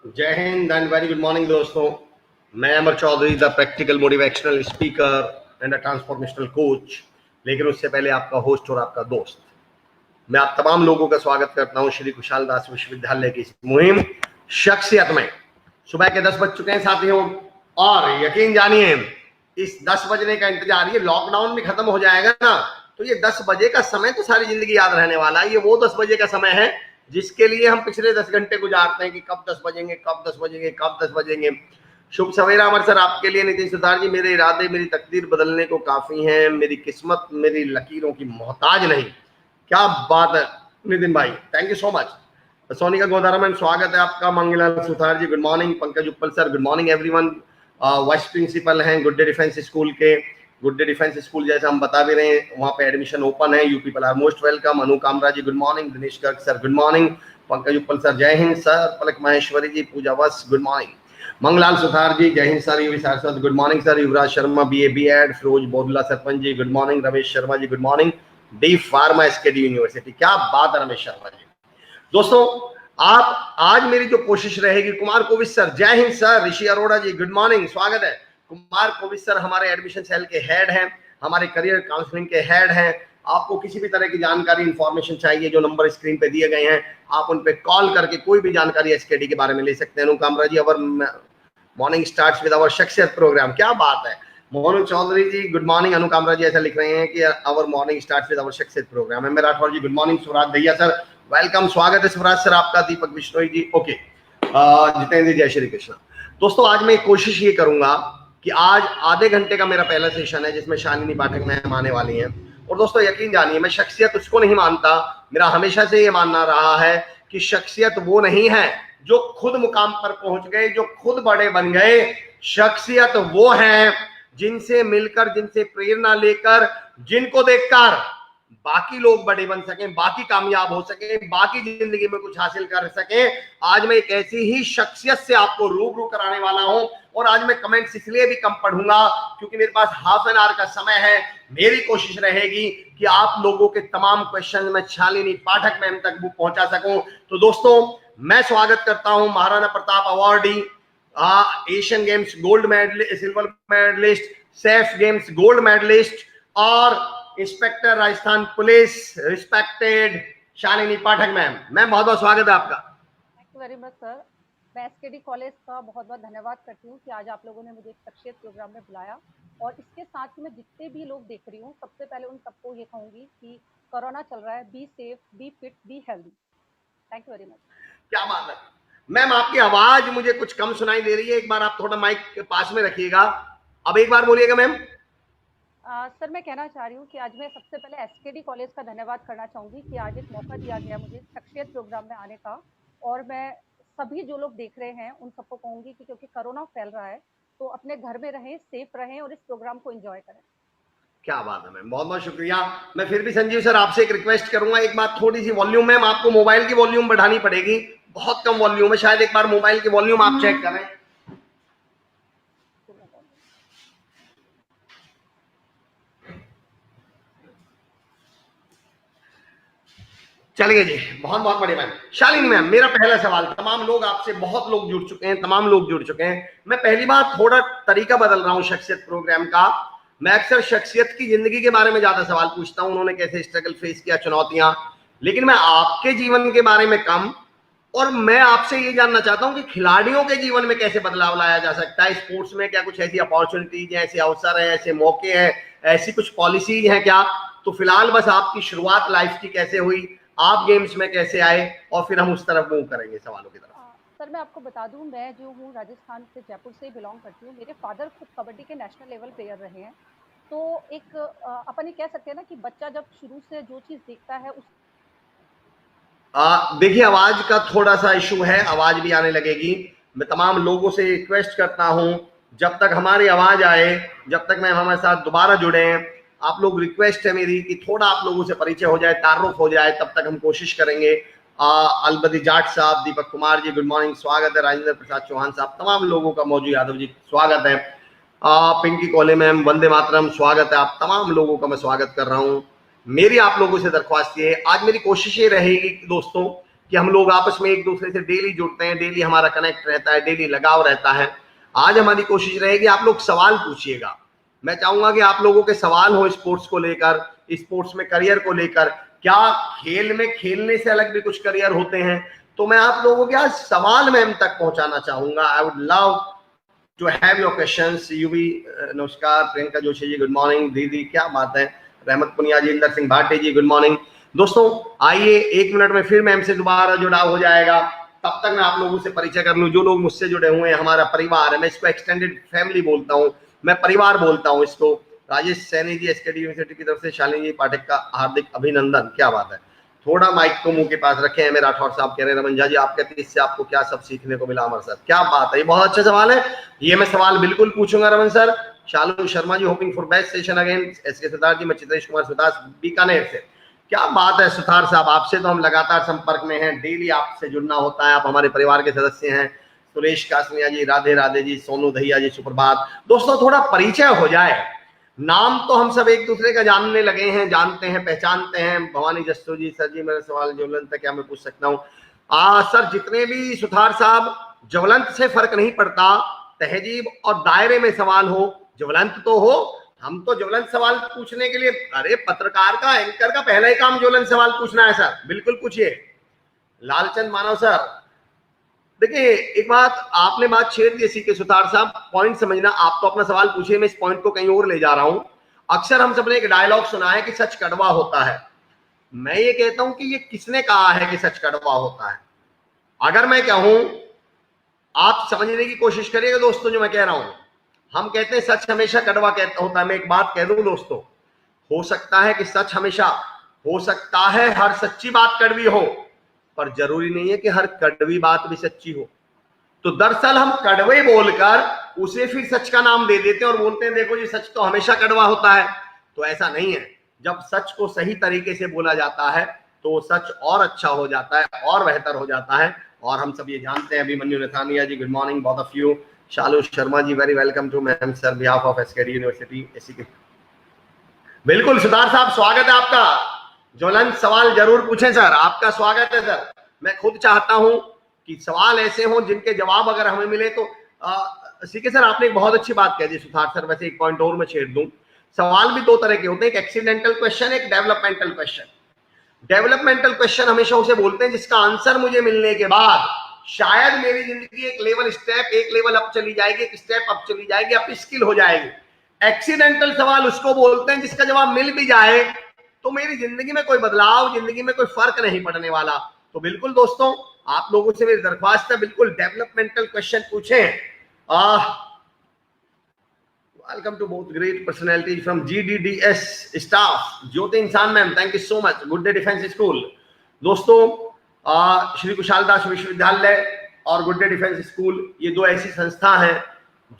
जय हिंद and very good morning दोस्तों। मैं Amar Chaudhary, the practical motivational speaker and a transformational coach, लेकिन उससे पहले आपका होस्ट और आपका दोस्त। मैं आप तमाम लोगों का स्वागत करता हूं श्री कुशाल दास विश्वविद्यालय की इस मुहिम शख्सियत में। सुबह के 10 बज चुके हैं साथियों, और यकीन जानिए इस 10 बजने का इंतजार, ये लॉकडाउन भी खत्म हो जाएगा ना, तो ये 10 बजे का समय तो सारी जिंदगी याद रहने वाला है। ये वो 10 बजे का समय है जिसके लिए हम पिछले 10 घंटे गुजारते हैं कि कब 10 बजेंगे, कब 10 बजेंगे, कब 10 बजेंगे। शुभ सवेरा अमर सर आपके लिए। नितिन सुतार जी, मेरे इरादे मेरी तकदीर बदलने को काफी हैं, मेरी किस्मत मेरी लकीरों की मोहताज नहीं। क्या बात है नितिन भाई, thank you so much. Sonika Godara ma'am, स्वागत है आपका। Manglal Sutar ji, good morning. Pankaj Uppal sir, good morning everyone. Vice principal हैं गुड डे डिफेंस स्कूल के। गुड डे डिफेंस स्कूल जैसे हम बता भी रहे हैं, वहाँ पे एडमिशन ओपन है। You people are most welcome. Anu Kamra ji, good morning. Dinesh Garg sir, good morning. Pankaj Uppal sir, जय हिंद सर। पलक माहेश्वरी जी, पूजा वस, गुड मॉर्निंग। मंगलाल सुथार जी, जय Hind sir. Yuvi Saraswat, good morning sir. Yuvraj Sharma, BA B.Ed। Firoz Bodla sarpanch ji, good morning. Ramesh Sharma ji, good morning. D pharma SKD university, क्या बात है रमेश शर्मा जी। दोस्तों आप आज मेरी जो कोशिश रहेगी, कुमार कोविद सर, जय हिंद सर। ऋषि अरोड़ा जी, गुड मॉर्निंग, स्वागत है। कुमार कोविद सर हमारे एडमिशन सेल के हेड हैं, हमारे करियर काउंसलिंग के हेड हैं। आपको किसी भी तरह की जानकारी इंफॉर्मेशन चाहिए, जो नंबर स्क्रीन पे दिए गए हैं आप उन पे कॉल करके कोई भी जानकारी SKD के बारे में ले सकते हैं। अनु कामरा जी, अवर मॉर्निंग स्टार्ट्स विद अवर शख्सियत प्रोग्राम, क्या बात है। मोनू चौधरी जी, गुड मॉर्निंग। अनु कामरा जी ऐसा लिख रहे हैं कि अवर मॉर्निंग स्टार्ट्स विद अवर शख्सियत प्रोग्राम। एम राठौर जी, गुड मॉर्निंग। सुराज भैया सर, वेलकम, स्वागत है स्वराज सर आपका। दीपक बिश्नोई जी, ओके। जितेंद्र, जय श्री कृष्ण। दोस्तों आज मैं कोशिश ये करूंगा कि आज आधे घंटे का मेरा पहला सेशन है जिसमें शालिनी पाठक मैम आने वाली हैं। और दोस्तों यकीन जानिए, मैं शख्सियत उसको नहीं मानता, मेरा हमेशा से ये मानना रहा है कि शख्सियत वो नहीं है जो खुद मुकाम पर पहुंच गए, जो खुद बड़े बन गए। शख्सियत वो है जिनसे मिलकर, जिनसे प्रेरणा लेकर, जिनको देखकर बाकी लोग बड़े बन सकें, बाकी कामयाब हो सकें, बाकी जिंदगी में कुछ हासिल कर सकें। आज मैं एक ऐसी ही शख्सियत से आपको रूबरू कराने वाला हूं। और आज मैं कमेंट्स इसलिए भी कम पढ़ूंगा क्योंकि मेरे पास हाफ एन आवर का समय है। मेरी कोशिश रहेगी कि आप लोगों के तमाम क्वेश्चन मैं शालिनी पाठक मैम तक पहुंचा सकूं। तो दोस्तों मैं स्वागत करता हूं Maharana Pratap awardee, Asian games gold medalist, silver medalist, SAF games gold medalist और inspector Rajasthan police, respected Shalini Pathak ma'am. Ma'am बहुत बहुत स्वागत है आपका। Thank you very much sir. मैं SKD कॉलेज का बहुत बहुत धन्यवाद करती हूँ कि आज आप लोगों ने मुझे एक शख्सियत प्रोग्राम में बुलाया। और इसके साथ ही मैं जितने भी लोग देख रही हूँ, सबसे पहले उन सबको ये कहूँगी कि कोरोना चल रहा है, be safe, be fit, be healthy. Thank you very much. क्या बात है मैम, आपकी आवाज मुझे कुछ कम सुनाई दे रही है, एक बार आप थोड़ा माइक के पास में रखिएगा। अब एक बार बोलिएगा मैम। सर मैं कहना चाह रही हूँ कि आज मैं सबसे पहले SKD कॉलेज का धन्यवाद करना चाहूँगी कि आज एक मौका दिया गया मुझे शख्सियत प्रोग्राम में आने का। और मैं सभी जो लोग देख रहे हैं उन सबको कहूँगी कि क्योंकि कोरोना फैल रहा है तो अपने घर में रहें, सेफ रहें और इस प्रोग्राम को एंजॉय करें। क्या बात है मैम, बहुत बहुत शुक्रिया। मैं फिर भी संजीव सर आपसे एक रिक्वेस्ट करूंगा, एक बात थोड़ी सी वॉल्यूम, मैम आपको मोबाइल की वॉल्यूम बढ़ानी पड़ेगी, बहुत कम वॉल्यूम है, शायद एक बार मोबाइल की वॉल्यूम आप चेक करें। चलिए जी, बहुत बहुत बढ़िया मैम। शालिनी मैम, मेरा पहला सवाल, तमाम लोग आपसे, बहुत लोग जुड़ चुके हैं, तमाम लोग जुड़ चुके हैं। मैं पहली बार थोड़ा तरीका बदल रहा हूं शख्सियत प्रोग्राम का। मैं अक्सर शख्सियत की जिंदगी के बारे में ज्यादा सवाल पूछता हूं, उन्होंने कैसे स्ट्रगल फेस किया, चुनौतियां, लेकिन मैं आपके जीवन के बारे में कम। और मैं आपसे ये जानना चाहता हूं कि खिलाड़ियों के जीवन में कैसे बदलाव लाया जा सकता है। स्पोर्ट्स में क्या कुछ ऐसी अपॉर्चुनिटीज हैं, ऐसे अवसर हैं, ऐसे मौके हैं, ऐसी कुछ पॉलिसीज हैं क्या? तो फिलहाल बस आपकी शुरुआत लाइफ की कैसे हुई, आप गेम्स में कैसे आए, और फिर हम उस तरफ मूव करेंगे सवालों की तरफ। सर मैं आपको बता दूं, मैं जो हूँ राजस्थान से, जयपुर से बिलोंग करती हूँ। मेरे फादर खुद कबड्डी के नेशनल लेवल प्लेयर रहे हैं। तो एक अपन ये कह सकते हैं ना कि बच्चा जब शुरू से जो चीज देखता है उस देखिए आवाज का थोड़ा सा इशू है, आवाज भी आने लगेगी। मैं तमाम लोगों से रिक्वेस्ट करता हूं, जब तक हमारी आवाज आए, जब तक मैं हमारे साथ दोबारा जुड़े, आप लोग, रिक्वेस्ट है मेरी कि थोड़ा आप लोगों से परिचय हो जाए, तारुफ हो जाए, तब तक हम कोशिश करेंगे। अलबदी जाट साहब, दीपक कुमार जी, गुड मॉर्निंग, स्वागत है। राजेंद्र प्रसाद चौहान साहब, तमाम लोगों का, मौजू यादव जी, स्वागत है। पिंकी कोले मैम, वंदे मातरम, स्वागत है। आप तमाम लोगों का मैं स्वागत कर रहा हूँ। मेरी आप लोगों से दरख्वास्त ये है, आज मेरी कोशिश ये रहेगी दोस्तों कि कि हम लोग आपस में एक दूसरे से डेली जुड़ते हैं, डेली हमारा कनेक्ट रहता है, डेली लगाव रहता है। आज हमारी कोशिश रहेगी आप लोग सवाल पूछिएगा। मैं चाहूंगा कि आप लोगों के सवाल हो स्पोर्ट्स को लेकर, स्पोर्ट्स में करियर को लेकर, क्या खेल में खेलने से अलग भी कुछ करियर होते हैं, तो मैं आप लोगों के आज सवाल मैम तक पहुंचाना चाहूंगा। I would love to have your questions. Yuvi नमस्कार, प्रियंका जोशी जी गुड मॉर्निंग, दीदी क्या बात है, रहमत पुनिया जी, इंदर सिंह भाटे जी गुड मॉर्निंग। दोस्तों आइए 1 मिनट में फिर मैम से दोबारा जुड़ाव हो जाएगा, तब तक मैं आप लोगों से परिचय कर लूं। जो लोग मुझसे जुड़े हुए हैं, हमारा परिवार है, मैं इसको एक्सटेंडेड फैमिली बोलता हूं, मैं परिवार बोलता हूं इसको। राजेश सैनी जी एसकेडी यूनिवर्सिटी की तरफ से, शालिनी जी पाठक का हार्दिक अभिनंदन, क्या बात है। थोड़ा माइक को मुंह के पास रखें। एम राठौर साहब कह रहे हैं रमन झा जी आपके कहते इससे आपको क्या सब सीखने को मिला अमर सर, क्या बात है, ये बहुत अच्छा सवाल है, ये मैं सवाल बिल्कुल पूछूंगा Raman sir. Shalu Sharma ji hoping for best session again. S K Siddharth जी, मैं चित्रेश कुमार सुदास बीकानेर से, क्या बात है सुथार साहब, आपसे तो हम लगातार संपर्क में हैं, डेली आपसे जुड़ना होता है, आप हमारे परिवार के सदस्य हैं। सुरेश कासनिया जी राधे राधे जी, सोनू दहिया जी सुप्रभात। दोस्तों थोड़ा परिचय हो जाए, नाम तो हम सब एक दूसरे का जानने लगे हैं, जानते हैं, पहचानते हैं। भवानी जस्सू जी, सर जी मेरा सवाल ज्वलंत है, क्या मैं पूछ सकता हूँ? सर जितने भी सुथार साहब, ज्वलंत से फर्क नहीं पड़ता, तहजीब और दायरे में सवाल हो, ज्वलंत तो हो। हम तो ज्वलंत सवाल पूछने के लिए, अरे पत्रकार का, एंकर का पहला ही काम ज्वलंत सवाल पूछना है सर, बिल्कुल पूछिए। लालचंद मानव सर, देखिए एक बात आपने बात छेड़ दी इसी के सुथार साहब, पॉइंट समझना, आप तो अपना सवाल पूछिए, मैं इस पॉइंट को कहीं और ले जा रहा हूं। अक्सर हम सबने एक डायलॉग सुना है कि सच कड़वा होता है। मैं ये कहता हूं कि ये किसने कहा है कि सच कड़वा होता है? अगर मैं कहूं, आप समझने की कोशिश करिएगा दोस्तों जो मैं कह रहा हूं। हम कहते हैं सच हमेशा कड़वा कहता होता है। मैं एक बात कह दूं दोस्तों, हो सकता है कि सच हमेशा, हो सकता है हर सच्ची बात कड़वी हो, पर जरूरी नहीं है कि हर कड़वी बात भी सच्ची हो। तो दरअसल हम कड़वे बोलकर उसे फिर सच का नाम दे देते हैं और बोलते हैं देखो जी सच तो हमेशा कड़वा होता है। तो ऐसा नहीं है। जब सच को सही तरीके से बोला जाता है तो सच और अच्छा हो जाता है और बेहतर हो जाता है। और हम सब ये जानते हैं। Abhimanyu Nathania ji good morning both of you. Shalu Sharma ji very welcome to ma'am sir behalf of SKD university. बिल्कुल सुधार साहब स्वागत है आपका, ज्वलंत सवाल जरूर पूछें सर, आपका स्वागत है सर। मैं खुद चाहता हूं कि सवाल ऐसे हों जिनके जवाब अगर हमें मिले तो सीके सर आपने एक बहुत अच्छी बात कह दी सुधार सर। वैसे एक पॉइंट और मैं छेड़ दूं, सवाल भी दो तरह के होते हैं, एक एक्सीडेंटल क्वेश्चन, एक डेवलपमेंटल क्वेश्चन। डेवलपमेंटल क्वेश्चन हमेशा उसे बोलते हैं जिसका आंसर मुझे मिलने के बाद शायद मेरी जिंदगी एक लेवल अप चली जाएगी, एक स्टेप अप चली जाएगी, अप स्किल हो जाएगी। एक्सीडेंटल सवाल उसको बोलते हैं जिसका जवाब मिल भी जाए तो मेरी जिंदगी में कोई बदलाव, जिंदगी में कोई फर्क नहीं पड़ने वाला। तो बिल्कुल दोस्तों आप लोगों से मेरी दरख्वास्त है, बिल्कुल डेवलपमेंटल क्वेश्चन पूछें। Welcome to both great personalities from GDDS staff. Jyoti Insan ma'am thank you so much, good day defence school. दोस्तों श्री कुशालदास विश्वविद्यालय और गुड डे डिफेंस स्कूल, ये दो ऐसी संस्था हैं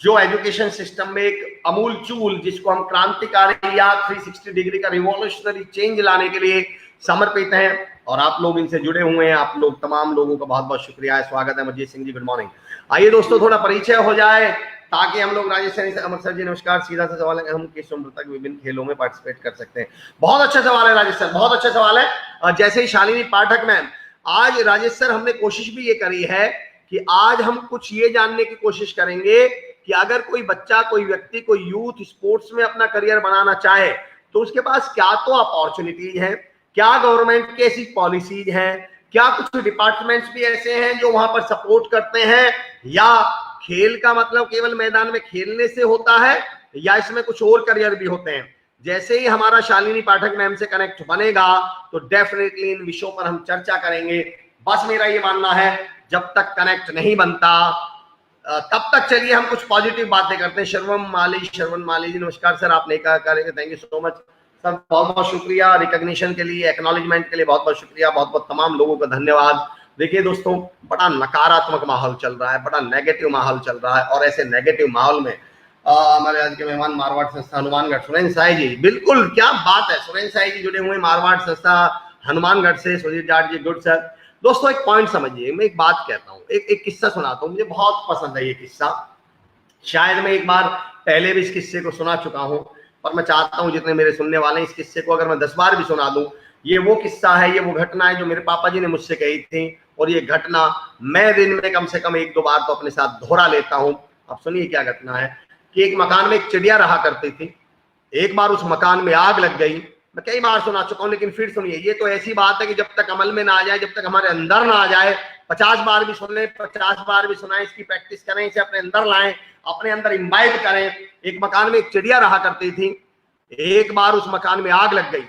जो एजुकेशन सिस्टम में एक अमूल चूल, जिसको हम क्रांतिकारी या 360 डिग्री का रिवॉल्यूशनरी चेंज लाने के लिए समर्पित हैं। और आप लोग इनसे जुड़े हुए हैं, आप लोग तमाम लोगों का बहुत बहुत शुक्रिया है, स्वागत है। मजीद सिंह जी गुड मॉर्निंग। आइए दोस्तों थोड़ा परिचय हो जाए ताकि हम लोग राजेश सैनी अमर सर जी नमस्कार। सीधा सा सवाल है, हम किस उम्र तक विभिन्न खेलों में पार्टिसिपेट कर सकते हैं? बहुत अच्छा सवाल है राजेश सर, बहुत अच्छा सवाल है। जैसे ही शालिनी पाठक मैम, आज राजेश सर हमने कोशिश भी ये करी है कि आज हम कुछ ये जानने की कोशिश करेंगे कि अगर कोई बच्चा, कोई व्यक्ति, कोई यूथ स्पोर्ट्स में अपना करियर बनाना चाहे तो उसके पास क्या तो अपॉर्चुनिटीज हैं, क्या गवर्नमेंट की ऐसी पॉलिसीज हैं, क्या कुछ डिपार्टमेंट्स भी ऐसे हैं जो वहां पर सपोर्ट करते हैं, या खेल का मतलब केवल मैदान में खेलने से होता है, या इसमें कुछ और करियर भी होते हैं। जैसे ही हमारा शालिनी पाठक मैम से कनेक्ट बनेगा तो डेफिनेटली इन विषयों पर हम चर्चा करेंगे। बस मेरा ये मानना है जब तक कनेक्ट नहीं बनता तब तक चलिए हम कुछ पॉजिटिव बातें करते हैं। श्रवण माली जी नमस्कार सर, आपने कहा करेंगे, thank you so much sir, बहुत बहुत शुक्रिया रिकॉग्निशन के लिए, एक्नॉलेजमेंट के लिए बहुत बहुत शुक्रिया, बहुत बहुत तमाम लोगों का धन्यवाद। देखिए दोस्तों बड़ा नकारात्मक माहौल चल रहा है, बड़ा नेगेटिव माहौल चल रहा है, और ऐसे नेगेटिव माहौल में हमारे आज के मेहमान मारवाड़ संस्था हनुमानगढ़ सुरेंद्र साई जी, बिल्कुल क्या बात है, सुरेंद्र साई जी जुड़े हुए मारवाड़ संस्था हनुमानगढ़ से। सुजीत जाट जी गुड सर। दोस्तों एक पॉइंट समझिए, मैं एक बात कहता हूँ, एक किस्सा सुनाता हूँ, मुझे बहुत पसंद है ये किस्सा। शायद मैं एक बार पहले भी इस किस्से को सुना चुका हूँ, पर मैं चाहता हूँ जितने मेरे सुनने वाले हैं इस किस्से को अगर मैं 10 बार भी सुना दूं, ये वो किस्सा है, ये वो घटना है जो मेरे पापा जी ने मुझसे कही थी, और ये घटना मैं दिन में कम से कम 1-2 बार तो अपने साथ दोहरा लेता हूं। अब सुनिए क्या घटना है कि एक मकान में एक चिड़िया रहा करती थी। एक बार उस मकान में आग लग गई। मैं कई बार सुना चुका हूं, लेकिन फिर सुनिए, ये तो ऐसी बात है कि जब तक अमल में ना आ जाए, जब तक हमारे अंदर ना आ जाए, 50 बार भी सुन लें, 50 बार भी सुनाएं, इसकी प्रैक्टिस करें, इसे अपने अंदर लाएं, अपने अंदर इम्बाइब करें। एक मकान में एक चिड़िया रहा करती थी। एक बार उस मकान में आग लग गई।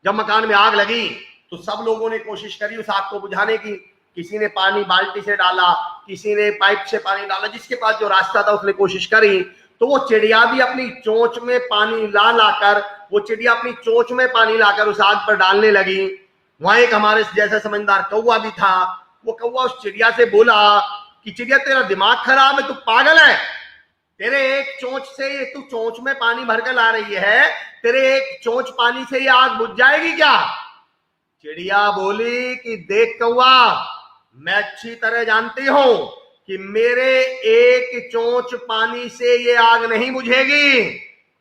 जब मकान में आग लगी तो सब लोगों ने कोशिश करी उस आग को बुझाने की। किसी ने पानी बाल्टी से डाला, किसी ने पाइप से पानी डाला, जिसके पास जो रास्ता था उसने कोशिश करी। तो वो चिड़िया भी अपनी चोंच में पानी ला लाकर, वो चिड़िया अपनी चोंच में पानी लाकर उस आग पर डालने लगी। वहां एक हमारे जैसा समझदार कौवा भी था। वो कौवा उस चिड़िया से बोला कि चिड़िया, तेरा दिमाग खराब है, तू पागल है, तेरे एक चोंच से ये तू चोंच में पानी भरकर ला रही है, तेरे एक चोंच पानी से ये आग बुझ जाएगी क्या? चिड़िया बोली कि देख कौवा, मैं अच्छी तरह जानती हूं कि मेरे एक चोंच पानी से ये आग नहीं बुझेगी,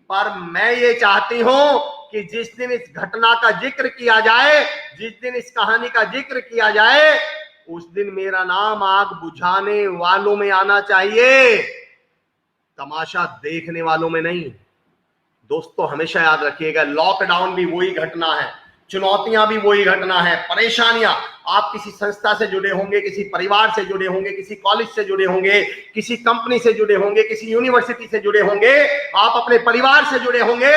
पर मैं ये चाहती हूं कि जिस दिन इस घटना का जिक्र किया जाए, जिस दिन इस कहानी का जिक्र किया जाए, उस दिन मेरा नाम आग बुझाने वालों में आना चाहिए, तमाशा देखने वालों में नहीं। दोस्तों हमेशा याद रखिएगा, लॉकडाउन भी वही घटना है, चुनौतियां भी वही घटना है, परेशानियां। आप किसी संस्था से जुड़े होंगे, किसी परिवार से जुड़े होंगे, किसी कॉलेज से जुड़े होंगे, किसी कंपनी से जुड़े होंगे, किसी यूनिवर्सिटी से जुड़े होंगे, आप अपने परिवार से जुड़े होंगे।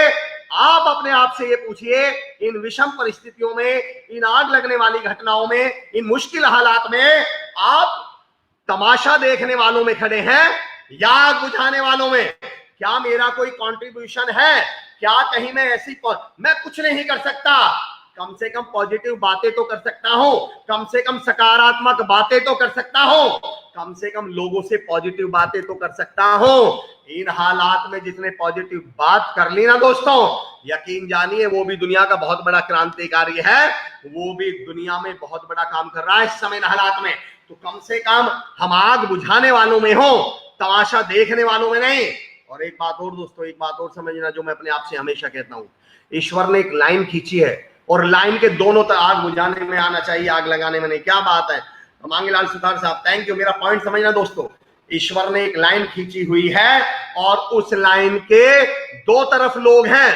आप अपने आप से ये पूछिए, इन विषम परिस्थितियों में, इन आग लगने वाली घटनाओं में, इन मुश्किल हालात में आप तमाशा देखने वालों में खड़े हैं या आग बुझाने वालों में? क्या मेरा कोई कंट्रीब्यूशन है? क्या कहीं मैं मैं कुछ नहीं कर सकता, कम से कम पॉजिटिव बातें तो कर सकता हूं, कम से कम सकारात्मक बातें तो कर सकता हूं, कम से कम लोगों से पॉजिटिव बातें तो कर सकता हूं। इन हालात में जिसने पॉजिटिव बात कर ली ना दोस्तों, यकीन जानिए वो भी दुनिया का बहुत बड़ा क्रांतिकारी है, वो भी दुनिया में बहुत बड़ा काम कर रहा है इस समय हालात में। तो कम से कम हम आग बुझाने वालों में हो, तमाशा देखने वालों में नहीं। और एक बात और दोस्तों, एक बात और समझना, जो मैं अपने आप से हमेशा कहता हूं, ईश्वर ने एक लाइन खींची है और लाइन के दोनों तरफ आग बुझाने में आना चाहिए, आग लगाने में नहीं। क्या बात है मांगेलाल सुतार साहब, थैंक यू। मेरा पॉइंट समझना दोस्तों, ईश्वर ने एक लाइन खींची हुई है और उस लाइन के दो तरफ लोग हैं।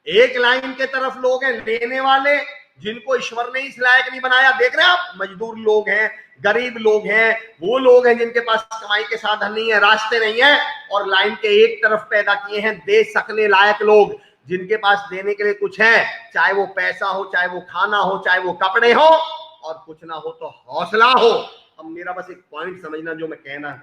एक लाइन के तरफ लोग हैं लेने वाले, जिनको ईश्वर ने इस लायक नहीं बनाया। देख रहे हैं आप, मजदूर लोग हैं, गरीब लोग हैं, वो लोग हैं जिनके पास कमाई के साधन नहीं है, रास्ते नहीं है, और लाइन के एक तरफ पैदा किए हैं दे सकने लायक लोग, जिनके पास देने के लिए कुछ है, चाहे वो पैसा हो, चाहे वो खाना हो, चाहे वो कपड़े हो, और कुछ ना हो तो हौसला हो। अब मेरा बस एक पॉइंट समझना जो मैं कहना,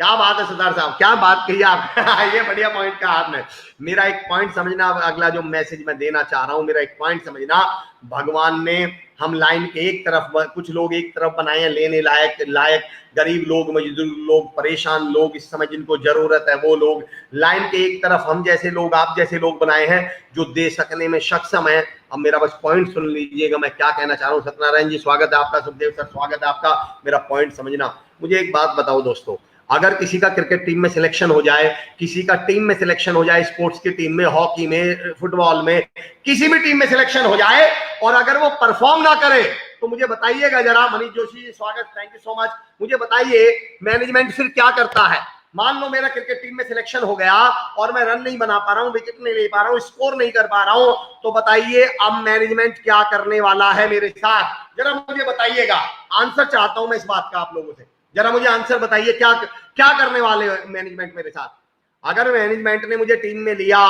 क्या बात है सरदार साहब, क्या बात कही आप ये बढ़िया पॉइंट कहा आपने। मेरा एक पॉइंट समझना, अगला जो मैसेज मैं देना चाह रहा हूं, मेरा एक पॉइंट समझना, भगवान ने हम लाइन के एक तरफ, कुछ लोग एक तरफ बनाए हैं लेने लायक गरीब लोग, मजदूर लोग, परेशान लोग, इस समय जिनको जरूरत है वो लोग। लाइन के एक तरफ हम जैसे लोग, आप जैसे लोग बनाए हैं जो दे सकने में सक्षम है। अब मेरा बस पॉइंट सुन लीजिएगा, मैं क्या कहना चाह रहा हूँ। सत्यनारायण जी स्वागत है आपका, सुखदेव सर स्वागत है आपका। मेरा पॉइंट समझना, मुझे एक बात बताओ दोस्तों, अगर किसी का क्रिकेट टीम में सिलेक्शन हो जाए, किसी का टीम में सिलेक्शन हो जाए, स्पोर्ट्स की टीम में, हॉकी में, फुटबॉल में, किसी भी टीम में सिलेक्शन हो जाए, और अगर वो परफॉर्म ना करे, तो मुझे बताइएगा जरा। मनीष जोशी जी स्वागत, थैंक यू सो मच। मुझे बताइए मैनेजमेंट फिर क्या करता है? मान लो मेरा क्रिकेट टीम में सिलेक्शन हो गया और मैं रन नहीं बना पा रहा हूं, विकेट नहीं ले पा रहा हूं, स्कोर नहीं कर पा रहा हूं, तो बताइए अब मैनेजमेंट क्या करने वाला है मेरे साथ? जरा मुझे बताइएगा, आंसर चाहता हूं मैं इस बात का आप लोगों से। जरा मुझे आंसर बताइए, क्या करने वाले मैनेजमेंट मेरे साथ? अगर मैनेजमेंट ने मुझे टीम में लिया,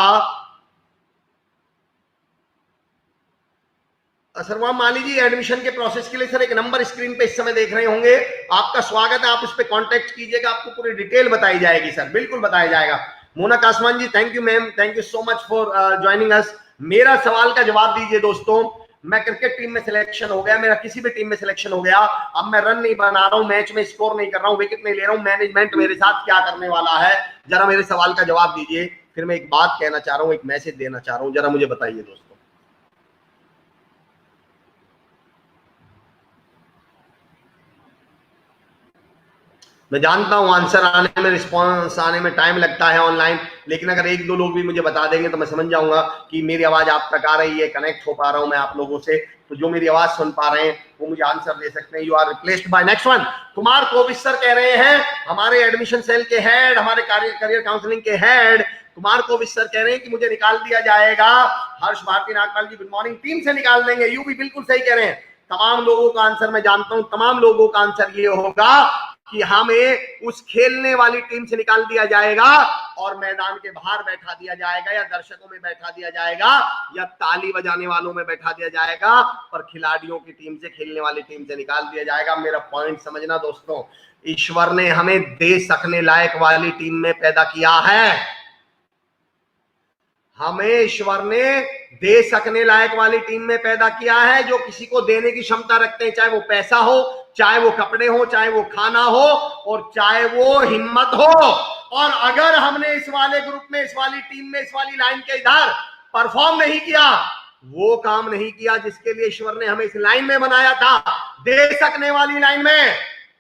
सर वहां मान लीजिए एडमिशन के प्रोसेस के लिए सर एक नंबर स्क्रीन पे इस समय देख रहे होंगे, आपका स्वागत है, आप उस पर कांटेक्ट कीजिएगा, आपको पूरी डिटेल बताई जाएगी सर, बिल्कुल बताया जाएगा। Mona Kaswan ji thank you ma'am, thank you so much for joining us. मेरा सवाल का जवाब दीजिए दोस्तों, मैं क्रिकेट टीम में सिलेक्शन हो गया, मेरा किसी भी टीम में सिलेक्शन हो गया, अब मैं रन नहीं बना रहा हूं, मैच में स्कोर नहीं कर रहा हूं, विकेट नहीं ले रहा हूं, मैनेजमेंट मेरे साथ क्या करने वाला है? जरा मेरे सवाल का जवाब दीजिए। फिर मैं एक बात कहना चाह रहा हूं, एक मैसेज देना चाह रहा हूं, जरा मुझे बताइए दोस्तों। मैं जानता हूं आंसर आने में, रिस्पॉन्स आने में टाइम लगता है ऑनलाइन, लेकिन अगर एक दो लोग भी मुझे बता देंगे तो मैं समझ जाऊंगा कि मेरी आवाज आप तक आ रही है, कनेक्ट हो पा रहा हूं मैं आप लोगों से। तो जो मेरी आवाज सुन पा रहे हैं वो मुझे आंसर दे सकते हैं। You are replaced by next one. Kumar Kovid sir कह रहे हैं, हमारे एडमिशन सेल के हेड, हमारे करियर काउंसलिंग के हेड कुमार कोविद सर कह रहे हैं कि मुझे निकाल दिया जाएगा। Harsh Bharti Nagpal ji good morning, team से निकाल देंगे। यू भी बिल्कुल सही कह रहे हैं। तमाम लोगों का आंसर मैं जानता हूं, तमाम लोगों का आंसर ये होगा कि हमें उस खेलने वाली टीम से निकाल दिया जाएगा और मैदान के बाहर बैठा दिया जाएगा, या दर्शकों में बैठा दिया जाएगा, या ताली बजाने वालों में बैठा दिया जाएगा, पर खिलाड़ियों की टीम से, खेलने वाली टीम से निकाल दिया जाएगा। मेरा पॉइंट समझना दोस्तों, ईश्वर ने हमें दे सकने लायक वाली टीम में पैदा किया है। हमें ईश्वर ने दे सकने लायक वाली टीम में पैदा किया है, जो किसी को देने की क्षमता रखते हैं, चाहे वो पैसा हो, चाहे वो कपड़े हो, चाहे वो खाना हो, और चाहे वो हिम्मत हो। और अगर हमने इस वाले ग्रुप में, इस वाली टीम में, इस वाली लाइन के इधर परफॉर्म नहीं किया, वो काम नहीं किया जिसके लिए ईश्वर ने हमें इस लाइन में बनाया था, दे सकने वाली लाइन में,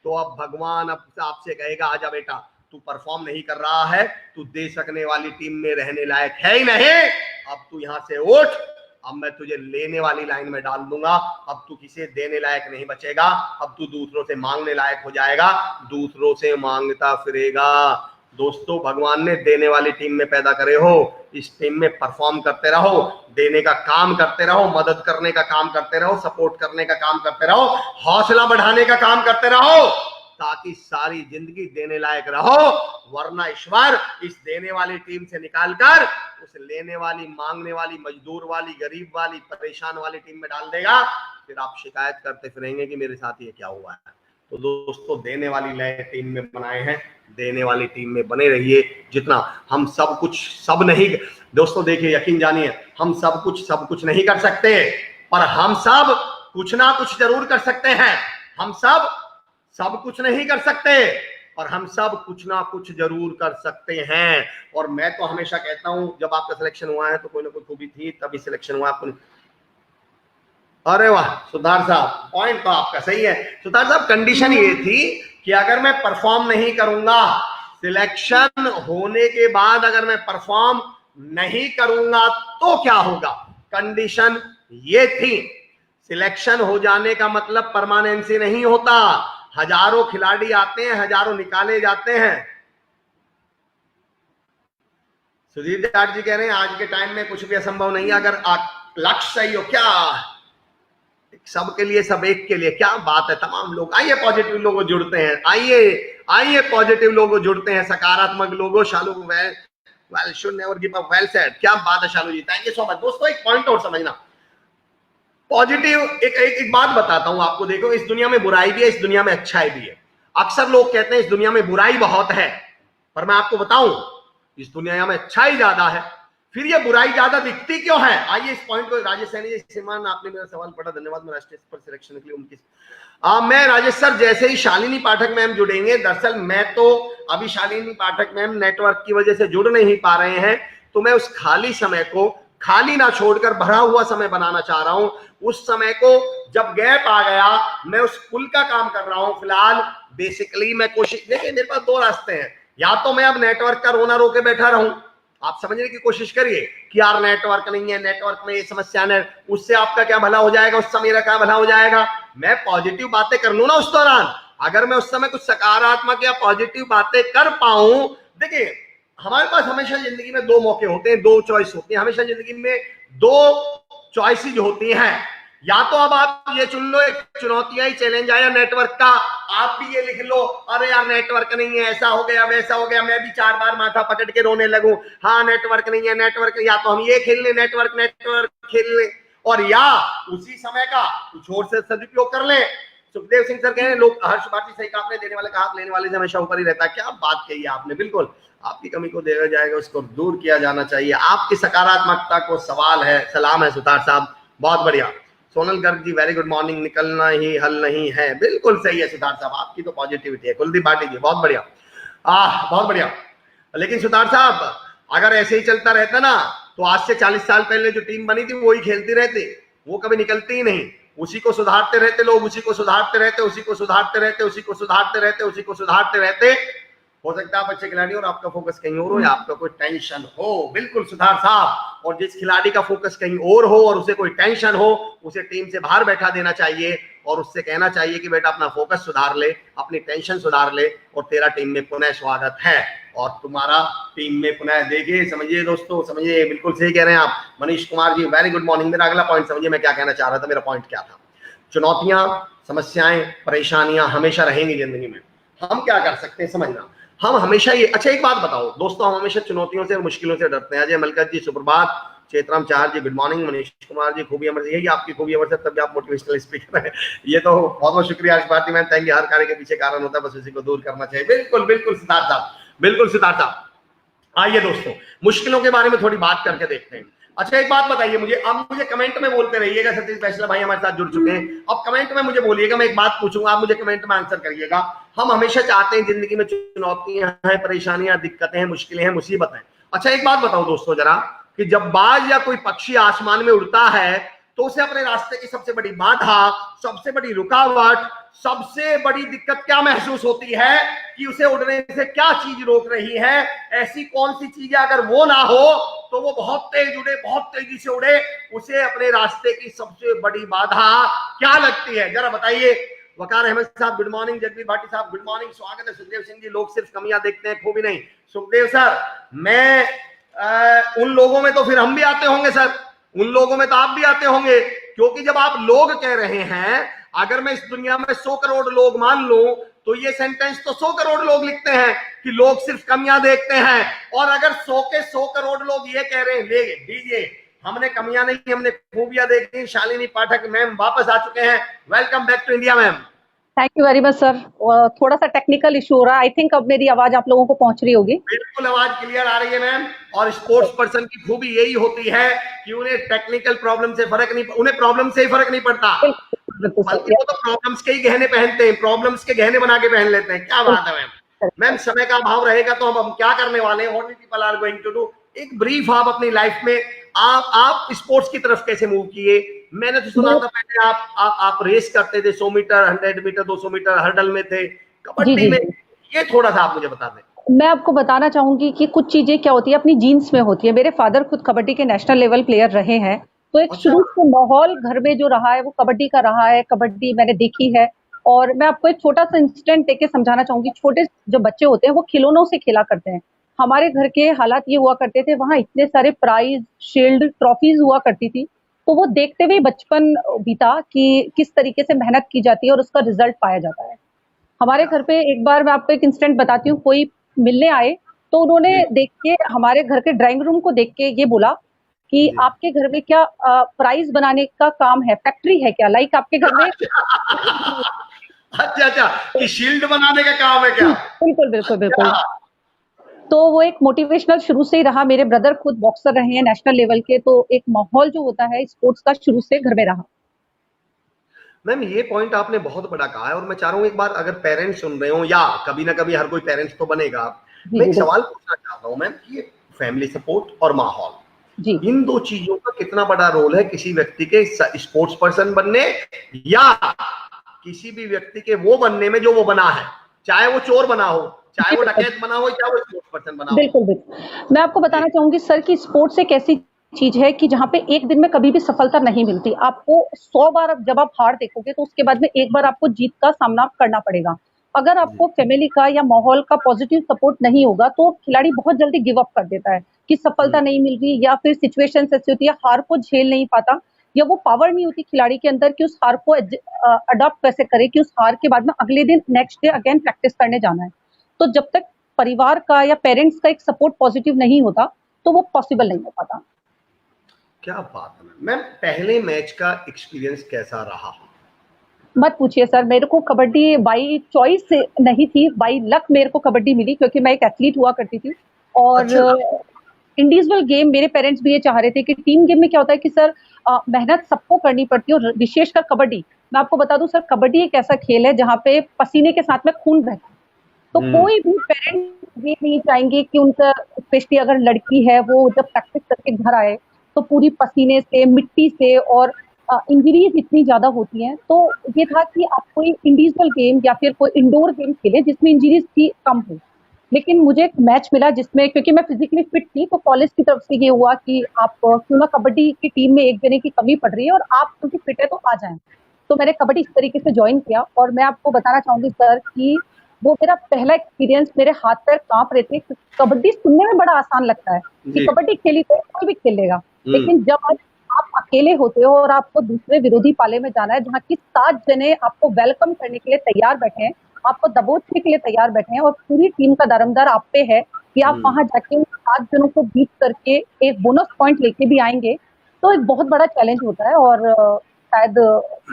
तो अब भगवान अब आपसे कहेगा, आजा बेटा, तू परफॉर्म नहीं कर रहा है, तू दे सकने वाली टीम में रहने लायक है ही नहीं, अब तू यहां से उठ, अब मैं तुझे लेने वाली लाइन में डाल दूंगा। अब तू किसी देने लायक नहीं बचेगा, अब तू दूसरों से मांगने लायक हो जाएगा, दूसरों से मांगता फिरेगा। दोस्तों, भगवान ने देने वाली टीम में पैदा करे हो, इस टीम में परफॉर्म करते रहो, देने का काम करते रहो, मदद करने का काम करते रहो, सपोर्ट करने का काम करते रहो, हौसला बढ़ाने का काम करते रहो, ताकि सारी जिंदगी देने लायक रहो। वरना ईश्वर इस देने वाली टीम से निकालकर उस लेने वाली, मांगने वाली, मजदूर वाली, गरीब वाली, परेशान वाली टीम में डाल देगा। फिर आप शिकायत करते फिरेंगे कि मेरे साथ ये क्या हुआ है। तो दोस्तों, देने वाली टीम में बनाए हैं, देने वाली टीम में बने रहिए। जितना हम सब कुछ, सब नहीं दोस्तों, देखिए, यकीन जानिए, हम सब कुछ नहीं कर सकते, पर हम सब कुछ ना कुछ जरूर कर सकते हैं। हम सब कुछ नहीं कर सकते, और हम सब कुछ ना कुछ जरूर कर सकते हैं। और मैं तो हमेशा कहता हूं, जब आपका सिलेक्शन हुआ है तो कोई ना कोई खूबी थी, तभी सिलेक्शन हुआ आपको। अरे वाह सुधार साहब, पॉइंट तो आपका सही है। सुधार साहब, कंडीशन ये थी कि अगर मैं परफॉर्म नहीं करूंगा, सिलेक्शन होने के बाद अगर मैं परफॉर्म नहीं करूंगा तो क्या होगा। कंडीशन ये थी। सिलेक्शन हो जाने का मतलब परमानेंसी नहीं होता। हजारों खिलाड़ी आते हैं, हजारों निकाले जाते हैं। सुधीर जाट जी कह रहे हैं, आज के टाइम में कुछ भी असंभव नहीं है, अगर लक्ष्य सही हो। क्या सबके लिए, सब एक के लिए, क्या बात है। तमाम लोग आइए, पॉजिटिव लोग जुड़ते हैं, आइए पॉजिटिव लोग जुड़ते हैं, सकारात्मक लोगों। Shalu well should never give up, well said. क्या बात है Shalu ji, thank you so much. दोस्तों, एक पॉइंट और समझना, पॉजिटिव एक बात बताता हूं आपको। देखो, इस दुनिया में बुराई भी है, इस दुनिया में अच्छाई भी है। अक्सर लोग कहते हैं इस दुनिया में बुराई बहुत है, पर मैं आपको बताऊं, इस दुनिया में अच्छाई ज्यादा है। फिर ये बुराई ज्यादा दिखती क्यों है? आइए इस पॉइंट को, राजेश सैनी जी, श्रीमान आपने मेरा सवाल पढ़ा, धन्यवाद। मैं राष्ट्रीय पर सिलेक्शन के लिए उनकी मैं राजेश सर, जैसे ही शालिनी पाठक मैम जुड़ेंगे, दरअसल मैं तो अभी शालिनी पाठक मैम नेटवर्क की वजह से जुड़ नहीं पा रहे हैं, तो मैं उस खाली समय को खाली ना छोड़कर भरा हुआ समय बनाना चाह रहा हूं। उस समय को जब गैप आ गया, मैं उस पुल का काम कर रहा हूं फिलहाल। बेसिकली मैं कोशिश, देखिए मेरे पास दो रास्ते हैं, या तो मैं अब नेटवर्क का रोना रो के बैठा रहूं, आप समझने की कोशिश करिए कि यार नेटवर्क नहीं है, नेटवर्क में ये समस्या है, उससे आपका क्या भला हो जाएगा, उससे मेरा क्या भला हो जाएगा। मैं पॉजिटिव बातें कर लूं ना उस दौरान, अगर मैं उस समय कुछ सकारात्मक या पॉजिटिव बातें कर पाऊं। देखिए, हमारे पास हमेशा जिंदगी में दो मौके होते हैं, दो चॉइस होती है हमेशा जिंदगी में, दो चॉइसेज होती हैं। या तो अब आप ये चुन लो, एक चुनौती आई, चैलेंज आया नेटवर्क का, आप भी ये लिख लो, अरे यार नेटवर्क नहीं है, ऐसा हो गया, वैसा हो गया, मैं भी 4 बार माथा पकड़ के रोने लगूं, हाँ नेटवर्क नहीं है, नेटवर्क। या तो हम ये खेल लें, नेटवर्क खेल लें, और या उसी समय का कुछ और से सदुपयोग कर लें। सुखदेव सिंह सर कह रहे हैं, लोग, हर्ष भारती सही कहा आपने, देने वाले का हाथ लेने वाले से हमेशा ऊपर ही रहता है। क्या बात कही है आपने, बिल्कुल। आपकी कमी को देखा जाएगा, उसको दूर किया जाना चाहिए। आपकी सकारात्मकता को सवाल है, सलाम है सुतार साहब, बहुत बढ़िया। Sonal Garg ji, very good morning. निकलना ही हल नहीं है, बिल्कुल सही है सुतार साहब, आपकी तो पॉजिटिविटी है। कुलदीप भाटी जी, बहुत बढ़िया, बहुत बढ़िया। लेकिन सुतार साहब, अगर ऐसे ही चलता रहता ना, तो आज से 40 साल पहले जो टीम बनी थी वही खेलती रहती, वो कभी निकलती ही नहीं। उसी को सुधारते रहते लोग, उसी को सुधारते रहते, उसी को सुधारते रहते, उसी को सुधारते रहते, उसी को सुधारते रहते। हो सकता है आप अच्छे खिलाड़ी और आपका फोकस कहीं और हो, या आपका कोई टेंशन हो। बिल्कुल सुधार साहब, और जिस खिलाड़ी का फोकस कहीं और हो और उसे कोई टेंशन हो, उसे टीम से बाहर बैठा देना चाहिए और उससे कहना चाहिए कि बेटा अपना फोकस सुधार ले, अपनी टेंशन सुधार ले और तेरा टीम में पुनः स्वागत है और तुम्हारा टीम में पुनः देखिए। समझिए दोस्तों, समझिए, बिल्कुल सही कह रहे हैं आप Manish Kumar ji, very good morning. मेरा अगला पॉइंट समझिए मैं क्या कहना चाह रहा था, मेरा पॉइंट क्या था। चुनौतियां, समस्याएं, परेशानियां हमेशा रहेंगी जिंदगी में। हम क्या कर सकते हैं समझना, हम हमेशा ये, अच्छा एक बात बताओ दोस्तों, हम हमेशा चुनौतियों से और मुश्किलों से डरते हैं। अजय मलकत जी सुप्रभात, चेतराम चार जी गुड मॉर्निंग, मनीष कुमार जी खूबी अमर, यही आपकी खूबी अमर से तभी आप मोटिवेशनल स्पीकर हैं। ये तो बहुत बहुत शुक्रिया Ashish Bharti ma'am, thank you. हर कार्य के पीछे कारण होता है, बस उसी को दूर करना चाहिए। बिल्कुल बिल्कुल सिद्धार्थ साहब, बिल्कुल सिद्धार्थ साहब। आइए दोस्तों मुश्किलों के बारे में थोड़ी बात करके देखते हैं। अच्छा एक बात बताइए मुझे, आप मुझे कमेंट में बोलते रहिएगा। सतीश फैसला भाई हमारे साथ जुड़ चुके हैं, अब कमेंट में मुझे बोलिएगा, मैं एक बात पूछूंगा, आप मुझे कमेंट में आंसर करिएगा। हम हमेशा चाहते हैं जिंदगी में चुनौतियां हैं, परेशानियां, दिक्कतें हैं, मुश्किलें हैं, मुसीबत हैं। अच्छा एक बात बताओ दोस्तों जरा, कि जब बाज या कोई पक्षी आसमान में उड़ता है तो उसे अपने रास्ते की सबसे बड़ी बाधा, सबसे बड़ी रुकावट, सबसे बड़ी दिक्कत क्या महसूस होती है कि उसे उड़ने से क्या चीज रोक रही है? ऐसी कौन सी चीज है अगर वो ना हो तो वो बहुत तेज उड़े, बहुत तेजी से उड़े, उसे अपने रास्ते की सबसे बड़ी बाधा क्या लगती है? जरा बताइए। वकार अहमद साहब गुड मॉर्निंग, जगदीप भाटी साहब गुड मॉर्निंग, स्वागत है। सुखदेव सिंह जी, लोग सिर्फ कमियां देखते हैं खूबी नहीं। सुखदेव सर, मैं उन लोगों में तो फिर हम भी आते होंगे सर, उन लोगों में तो आप भी आते होंगे, क्योंकि जब आप लोग कह रहे हैं, अगर मैं इस दुनिया में 100 करोड़ लोग मान लूं तो ये सेंटेंस तो 100 करोड़ लोग लिखते हैं कि लोग सिर्फ कमियां देखते हैं। और अगर 100 के 100 करोड़ लोग ये कह रहे हैं, ले दीजिए हमने कमियां नहीं, हमने खूबियां देखी। शालिनी पाठक मैम वापस आ चुके हैं, welcome back to India ma'am. Thank you very much sir. थोड़ा सा टेक्निकल इशू हो रहा है, आई थिंक अब मेरी आवाज आप लोगों को पहुंच रही होगी। बिल्कुल आवाज क्लियर आ रही है मैम। और स्पोर्ट्स पर्सन की खूबी यही होती है कि उन्हें टेक्निकल प्रॉब्लम से फर्क नहीं, उन्हें प्रॉब्लम से ही फर्क नहीं पड़ता, बल्कि वो तो प्रॉब्लम्स के ही गहने पहनते हैं, प्रॉब्लम्स के गहने बना के पहन लेते हैं। क्या बात है मैम। मैम समय का अभाव रहेगा तो हम क्या करने वाले हैं, what people are going to do, एक ब्रीफ आप अपनी लाइफ में आप स्पोर्ट्स की तरफ कैसे मूव किए? मैंने तो सुना था पहले आप रेस करते थे, 100 मीटर, 100 मीटर, 200 मीटर हर्डल में थे, कबड्डी में, ये थोड़ा सा आप मुझे बता दें। मैं आपको बताना चाहूंगी कि कुछ चीजें क्या होती है अपनी जीन्स में होती है। मेरे फादर खुद कबड्डी के नेशनल लेवल प्लेयर रहे हैं, तो एक शुरू से माहौल घर में जो रहा है वो कबड्डी का रहा है, कबड्डी मैंने देखी है। और मैं आपको एक छोटा सा इंसिडेंट देके समझाना चाहूंगी। छोटे जो बच्चे होते हैं वो खिलौनों से खेला करते हैं। हमारे घर के हालात ये हुआ करते थे, वहां इतने सारे प्राइज, शील्ड, ट्रॉफीज हुआ करती थी, तो वो देखते हुए बचपन बीता कि किस तरीके से मेहनत की जाती है और उसका रिजल्ट पाया जाता है। हमारे घर पे एक बार मैं आपको एक इंसिडेंट बताती हूँ, कोई मिलने आए तो उन्होंने देख के हमारे घर के ड्राइंग रूम को देख के ये बोला कि आपके घर में क्या प्राइज बनाने का काम है, फैक्ट्री है क्या, लाइक आपके घर में अच्छा कि शील्ड बनाने का काम है क्या? बिल्कुल बिल्कुल बिल्कुल। तो वो एक मोटिवेशनल शुरू से ही रहा। मेरे ब्रदर खुद बॉक्सर रहे हैं नेशनल लेवल के, तो एक माहौल जो होता है स्पोर्ट्स का शुरू से घर में रहा। मैम ये पॉइंट आपने बहुत बड़ा कहा है और मैं चाह रहा हूँ एक बार अगर पेरेंट्स सुन रहे हो या कभी ना कभी हर कोई पेरेंट्स तो बनेगा, मैं एक सवाल पूछना चाहता हूँ मैम कि फैमिली सपोर्ट और माहौल, इन दो चीजों का कितना बड़ा रोल है किसी व्यक्ति के स्पोर्ट्स पर्सन बनने या किसी भी व्यक्ति के वो बनने में जो वो बना है, चाहे वो चोर बना हो, चाहे वो डकैत बना हो, चाहे वो स्पोर्ट्स पर्सन बना हो? बिल्कुल बिल्कुल। मैं आपको बताना चाहूंगी सर कि स्पोर्ट्स एक ऐसी चीज है कि जहाँ पे एक दिन में कभी भी सफलता नहीं मिलती। आपको 100 बार जब आप हार देखोगे तो उसके बाद में एक बार आपको जीत का सामना करना पड़ेगा। अगर आपको फैमिली का या माहौल का पॉजिटिव सपोर्ट नहीं होगा तो खिलाड़ी बहुत जल्दी गिव अप कर देता है कि सफलता नहीं मिल रही, या फिर सिचुएशन ऐसी होती है हार को झेल नहीं पाता, या वो पावर नहीं होती खिलाड़ी के अंदर कि उस हार को अडॉप्ट कैसे करे कि उस हार के बाद में अगले दिन नेक्स्ट डे अगेन प्रैक्टिस करने जाना है। तो जब तक परिवार का या पेरेंट्स का एक सपोर्ट पॉजिटिव नहीं होता तो वो पॉसिबल नहीं हो पाता। क्या बात है मैम। पहले मैच का एक्सपीरियंस कैसा रहा? मत पूछिए सर, मेरे को कबड्डी बाई चॉइस से नहीं थी, बाई लक मेरे को कबड्डी मिली क्योंकि मैं एक एथलीट हुआ करती थी। और इंडिविजुअल गेम मेरे पेरेंट्स भी ये चाह रहे थे कि टीम गेम में क्या होता है कि सर मेहनत सबको करनी पड़ती है, और विशेषकर कबड्डी। मैं आपको बता दूं सर, कबड्डी एक ऐसा खेल है जहाँ पे पसीने के साथ में खून बहता है। तो कोई भी पेरेंट्स ये नहीं चाहेंगे कि उनका, स्पेशली अगर लड़की है, वो जब प्रैक्टिस करके घर आए तो पूरी पसीने से, मिट्टी से, और इंजरीज इतनी ज्यादा होती हैं। तो ये था कि आप कोई इंडिविजुअल गेम या फिर कोई इंडोर गेम खेले जिसमें इंजरीज भी कम हो। लेकिन मुझे एक मैच मिला जिसमें, क्योंकि मैं फिजिकली फिट थी, तो कॉलेज की तरफ से ये हुआ कि आप क्यों ना कबड्डी की टीम में एक जने की कमी पड़ रही है और आप क्योंकि फिट है तो आ जाएं। तो मैंने कबड्डी इस तरीके से ज्वाइन किया और मैं आपको बताना चाहूंगी सर कि वो मेरा पहला एक्सपीरियंस, मेरे हाथ पैर कांप रहे थे। कबड्डी सुनने में बड़ा आसान लगता है कि जी। कबड्डी खेली तो कोई भी खेल लेगा, हम्म। लेकिन जब आप अकेले होते हो और आपको दूसरे विरोधी पाले में जाना है जहाँ की 7 जने आपको वेलकम करने के लिए तैयार बैठे हैं, आपको दबोचने के लिए तैयार बैठे हैं और पूरी टीम का दारोमदार आप पे है कि आप वहां जाके उन 7 जनों को बीट करके एक बोनस पॉइंट लेके भी आएंगे, तो एक बहुत बड़ा चैलेंज होता है। और शायद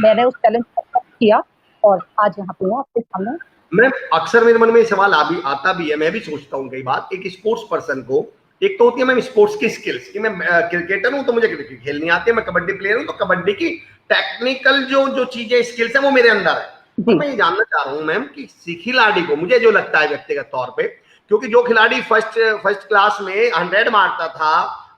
मैंने उस चैलेंज को एक्सेप्ट किया और आज यहाँ पे हूँ आपके सामने। मैं अक्सर मेरे मन में ये सवाल आता भी है, मैं भी सोचता हूँ कई बार, एक स्पोर्ट्स पर्सन को एक तो होती है मैम स्पोर्ट्स की स्किल्स कि मैं क्रिकेटर हूँ तो मुझे क्रिकेट खेलनी आती है, मैं कबड्डी प्लेयर हूँ तो कबड्डी की टेक्निकल जो चीजें स्किल्स है वो मेरे अंदर है। तो मैं ये जानना चाह रहा हूँ मैम कि खिलाड़ी को, मुझे जो लगता है व्यक्तिगत तौर पे, क्योंकि जो खिलाड़ी फर्स्ट क्लास में 100 मारता था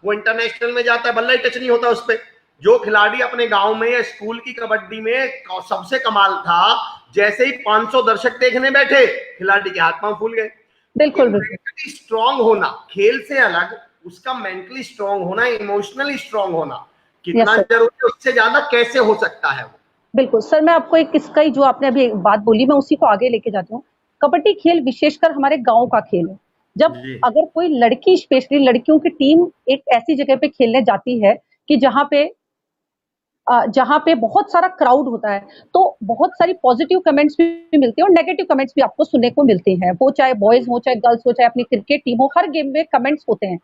वो इंटरनेशनल में जाता है, बल्ला ही टच नहीं होता उस पर। जो खिलाड़ी अपने गांव में या स्कूल की कबड्डी में सबसे कमाल था, जैसे ही 500 दर्शक देखने बैठे खिलाड़ी के हाथ पांव फूल गए। बिल्कुल मेंटली स्ट्रांग होना खेल से अलग, उसका मेंटली स्ट्रांग होना, इमोशनली स्ट्रांग होना कितना जरूरी है, उससे ज्यादा कैसे हो सकता है वो? बिल्कुल सर, मैं आपको एक किसका ही जो आपने अभी एक बात बोली मैं उसी को आगे लेके जाती हूँ। कबड्डी खेल विशेषकर हमारे गांव का खेल है। जब अगर कोई लड़की, स्पेशली लड़कियों की टीम एक ऐसी जगह पे खेलने जाती है कि जहाँ पे बहुत सारा क्राउड होता है, तो बहुत सारी पॉजिटिव कमेंट्स भी मिलते हैं और नेगेटिव कमेंट्स भी आपको सुनने को मिलते हैं। वो चाहे बॉयज हो, चाहे गर्ल्स हो, चाहे अपनी क्रिकेट टीम हो, हर गेम में कमेंट्स होते हैं।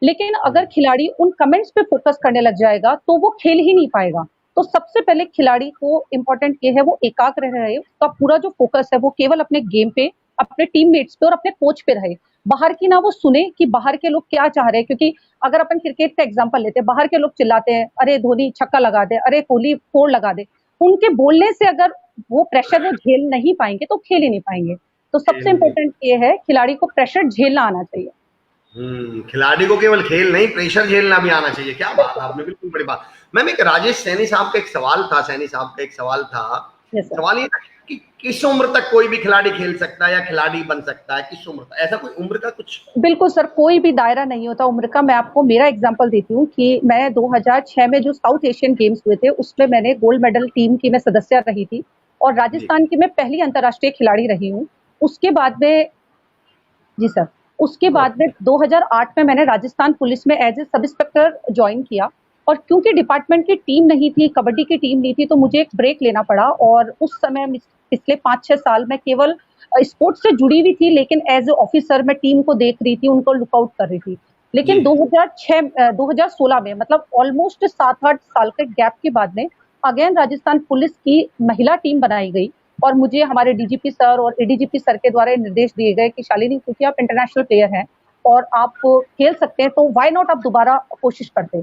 लेकिन अगर खिलाड़ी उन कमेंट्स पे फोकस करने लग जाएगा तो वो खेल ही नहीं पाएगा। तो सबसे पहले खिलाड़ी को इम्पोर्टेंट ये है वो एकाग्र रहे, उसका पूरा जो फोकस है वो केवल अपने गेम पे, अपने टीममेट्स पे और अपने कोच पे रहे। बाहर की ना वो सुने कि बाहर के लोग क्या चाह रहे हैं, क्योंकि अगर अपन क्रिकेट का एग्जांपल लेते हैं, बाहर के लोग चिल्लाते हैं, अरे धोनी छक्का लगा दे, अरे कोहली फोर लगा दे। उनके बोलने से अगर वो प्रेशर वो झेल नहीं पाएंगे तो खेल ही नहीं पाएंगे। तो सबसे इम्पोर्टेंट ये है खिलाड़ी को प्रेशर झेलना आना चाहिए। खिलाड़ी को केवल खेल नहीं, प्रेशर झेलना भी आना चाहिए। क्या बात है, आपने बिल्कुल बड़ी बात। मैम एक राजेश सैनी साहब का एक सवाल था, सवाल ये था कि किस उम्र तक कोई भी खिलाड़ी खेल सकता है या खिलाड़ी बन सकता है, किस उम्र तक, ऐसा कोई उम्र का कुछ? बिल्कुल सर, कोई भी दायरा नहीं होता उम्र का। मैं आपको मेरा एग्जांपल देती हूँ कि मैं 2006 में जो साउथ एशियन गेम्स हुए थे उसमें मैंने गोल्ड मेडल टीम की मैं सदस्य रही थी और राजस्थान की मैं पहली अंतर्राष्ट्रीय खिलाड़ी रही हूँ। उसके बाद में जी सर, उसके बाद में 2008 में मैंने राजस्थान पुलिस में as a sub inspector join किया और क्योंकि डिपार्टमेंट की टीम नहीं थी, कबड्डी की टीम नहीं थी, तो मुझे एक ब्रेक लेना पड़ा और उस समय पिछले 5-6 साल मैं केवल स्पोर्ट्स से जुड़ी हुई थी, लेकिन एज ए ऑफिसर मैं टीम को देख रही थी, उनको लुकआउट कर रही थी। लेकिन 2016 में मतलब ऑलमोस्ट 7-8 साल के गैप के बाद में अगेन राजस्थान पुलिस की महिला टीम बनाई गई और मुझे हमारे डीजीपी सर और एडीजीपी सर के द्वारा निर्देश दिए गए कि शालिनी, क्योंकि आप इंटरनेशनल प्लेयर हैं और आप खेल सकते हैं तो व्हाई नॉट आप दोबारा कोशिश करते।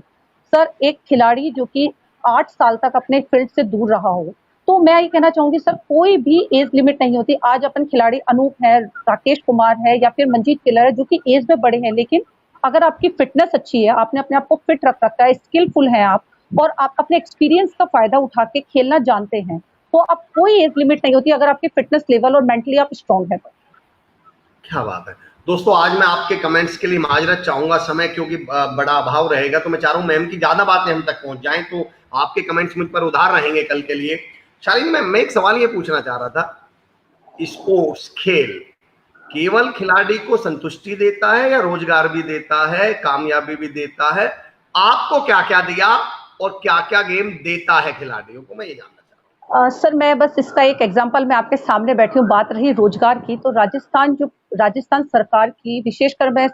सर एक खिलाड़ी जो कि 8 साल तक अपने फील्ड से दूर रहा हो, तो मैं ये कहना चाहूंगी सर कोई भी एज लिमिट नहीं होती। आज अपन खिलाड़ी अनूप है, राकेश कुमार है या फिर मंजीत किलर है जो कि एज में बड़े हैं, लेकिन अगर आपकी फिटनेस अच्छी है, आपने अपने आप को फिट रख रखा है, स्किलफुल है आप और आप अपने एक्सपीरियंस का फायदा उठा के खेलना जानते हैं, तो अब कोई एज लिमिट नहीं होती अगर आपकी फिटनेस लेवल और मेंटली आप स्ट्रांग है तो। क्या बात है दोस्तों, आज मैं आपके कमेंट्स के लिए माजरत चाहूंगा, समय क्योंकि बड़ा अभाव रहेगा, तो मैं चाह रहा हूं मैम की ज्यादा बातें हम तक पहुंच जाएं, तो आपके कमेंट्स मुझ पर उधार रहेंगे कल के लिए। शालिनी मैम, मैं एक सवाल ये पूछना चाह रहा था, स्पोर्ट्स खेल केवल खिलाड़ी को संतुष्टि देता है या रोजगार भी देता है, कामयाबी भी देता है? आपको क्या क्या दिया और क्या क्या गेम देता है खिलाड़ियों को, मैं ये जानना चाह रहा हूँ। सर मैं बस इसका एक एग्जांपल मैं आपके सामने बैठी हूँ। बात रही रोजगार की, तो राजस्थान सरकार की विशेषकर मैं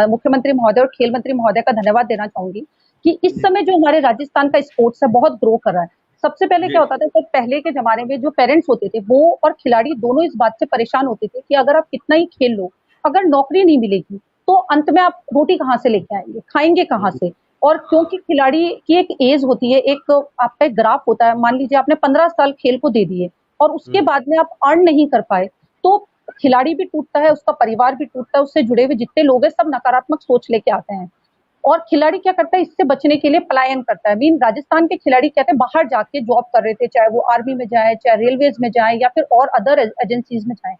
मुख्यमंत्री महोदय और खेल मंत्री महोदय का धन्यवाद देना चाहूंगी कि इस समय जो हमारे राजस्थान का स्पोर्ट्स है बहुत ग्रो कर रहा है। सबसे पहले क्या होता था सर, पहले के जमाने में जो पेरेंट्स होते थे वो और खिलाड़ी दोनों इस बात से परेशान होते थे कि अगर आप कितना ही खेल लो, अगर नौकरी नहीं मिलेगी तो अंत में आप रोटी कहाँ से लेके आएंगे, खाएंगे कहाँ से। और क्योंकि खिलाड़ी की एक एज होती है, एक आपका एक ग्राफ होता है, मान लीजिए आपने 15 साल खेल को दे दिए और उसके बाद में आप अर्न नहीं कर पाए, तो खिलाड़ी भी टूटता है, उसका परिवार भी टूटता है, उससे जुड़े हुए जितने लोग हैं सब नकारात्मक सोच लेके आते हैं और खिलाड़ी क्या करता है, इससे बचने के लिए पलायन करता है। मीन राजस्थान के खिलाड़ी कहते हैं बाहर जाके जॉब कर रहे थे, चाहे वो आर्मी में जाए, चाहे रेलवेज में जाए या फिर और अदर एजेंसीज में जाए।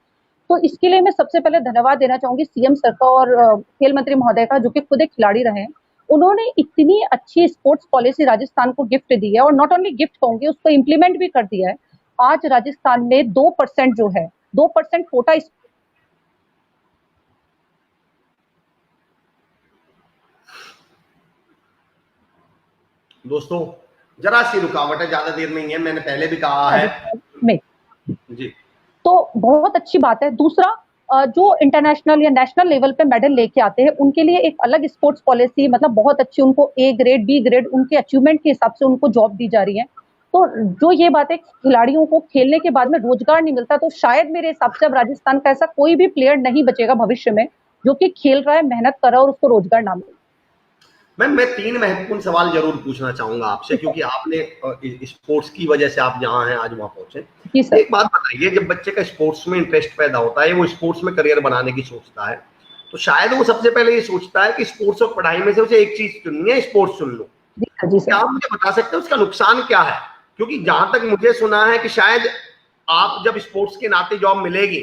तो इसके लिए मैं सबसे पहले धन्यवाद देना चाहूंगी सीएम सर का और खेल मंत्री महोदय का, जो कि खुद एक खिलाड़ी रहे हैं। उन्होंने इतनी अच्छी स्पोर्ट्स पॉलिसी राजस्थान को गिफ्ट दी है, और नॉट ओनली गिफ्ट कहूंगी, उसको इम्प्लीमेंट भी कर दिया है। आज राजस्थान में 2% जो है, 2% कोटा दोस्तों जरा सी रुकावट है, ज्यादा देर नहीं है, मैंने पहले भी कहा है में जी। तो बहुत अच्छी बात है। दूसरा, जो इंटरनेशनल या नेशनल लेवल पे मेडल लेके आते हैं उनके लिए एक अलग स्पोर्ट्स पॉलिसी, मतलब बहुत अच्छी, उनको ए ग्रेड बी ग्रेड उनके अचीवमेंट के हिसाब से उनको जॉब दी जा रही है। तो जो ये बात है, खिलाड़ियों को खेलने के बाद में रोजगार नहीं मिलता, तो शायद मेरे हिसाब से अब राजस्थान का ऐसा कोई भी प्लेयर नहीं बचेगा भविष्य में जो कि खेल रहा है, मेहनत कर रहा है और उसको रोजगार ना मिले। मैम मैं 3 महत्वपूर्ण सवाल जरूर पूछना चाहूंगा आपसे, क्योंकि आपने स्पोर्ट्स की वजह से आप जहां हैं आज वहां पहुंचे। जी सर। एक बात बताइए, जब बच्चे का स्पोर्ट्स में इंटरेस्ट पैदा होता है, वो स्पोर्ट्स में करियर बनाने की सोचता है, तो शायद वो सबसे पहले ये सोचता है कि स्पोर्ट्स और पढ़ाई में से उसे एक चीज चुननी है, स्पोर्ट्स चुन लो। जी सर। क्या आप मुझे बता सकते हैं उसका नुकसान क्या है? क्योंकि जहां तक मुझे सुना है कि शायद आप जब स्पोर्ट्स के नाते जॉब मिलेगी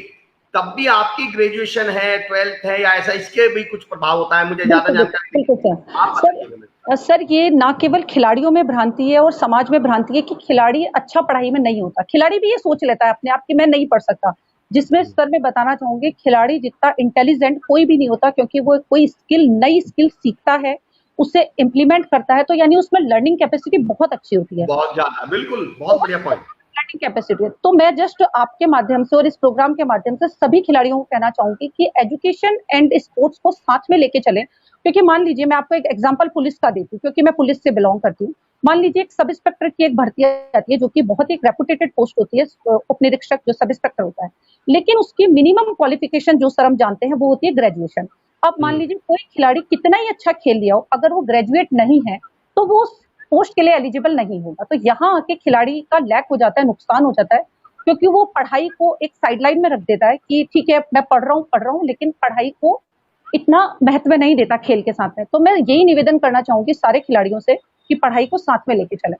तब भी आपकी ग्रेजुएशन है, 12th है या ऐसा, इसके भी कुछ प्रभाव होता है? मुझे ज्यादा जानकारी नहीं, आप बताइए। सर, ये ना केवल खिलाड़ियों में भ्रांति है और समाज में भ्रांति है कि खिलाड़ी अच्छा पढ़ाई में नहीं होता। खिलाड़ी भी ये सोच लेता है अपने आप कि मैं नहीं पढ़ सकता, जिसमें सर मैं बताना चाहूंगी, खिलाड़ी जितना इंटेलिजेंट कोई भी नहीं होता, क्योंकि वो कोई नई स्किल सीखता है, उसे इम्प्लीमेंट करता है, तो यानी उसमें लर्निंग कैपेसिटी बहुत अच्छी होती है, बहुत ज्यादा, बिल्कुल, बहुत बढ़िया पॉइंट। Learning capacity. तो मैं जस्ट आपके माध्यम से और इस प्रोग्राम के माध्यम से सभी खिलाड़ियों को कहना चाहूंगी कि एजुकेशन एंड स्पोर्ट्स को साथ में लेके चलें। क्योंकि मान लीजिए, मैं आपको एक एग्जांपल पुलिस का देती हूँ, क्योंकि मैं पुलिस से बिलोंग करती हूँ। मान लीजिए एक सब इंस्पेक्टर की एक भर्ती आती है, जो कि बहुत ही रेपुटेटेड पोस्ट होती है, उप निरीक्षक जो सब इंस्पेक्टर होता है, लेकिन उसकी मिनिमम क्वालिफिकेशन जो सर हम जानते हैं वो होती है ग्रेजुएशन। अब मान लीजिए कोई खिलाड़ी कितना ही अच्छा खेल लिया हो, अगर वो ग्रेजुएट नहीं है तो वो पोस्ट के लिए एलिजिबल नहीं होगा। तो यहाँ आके खिलाड़ी का लैक हो जाता है, नुकसान हो जाता है, क्योंकि वो पढ़ाई को एक साइडलाइन में रख देता है कि ठीक है मैं पढ़ रहा हूँ, लेकिन पढ़ाई को इतना महत्व नहीं देता खेल के साथ में। तो मैं यही निवेदन करना चाहूंगी सारे खिलाड़ियों से कि पढ़ाई को साथ में लेके चलें।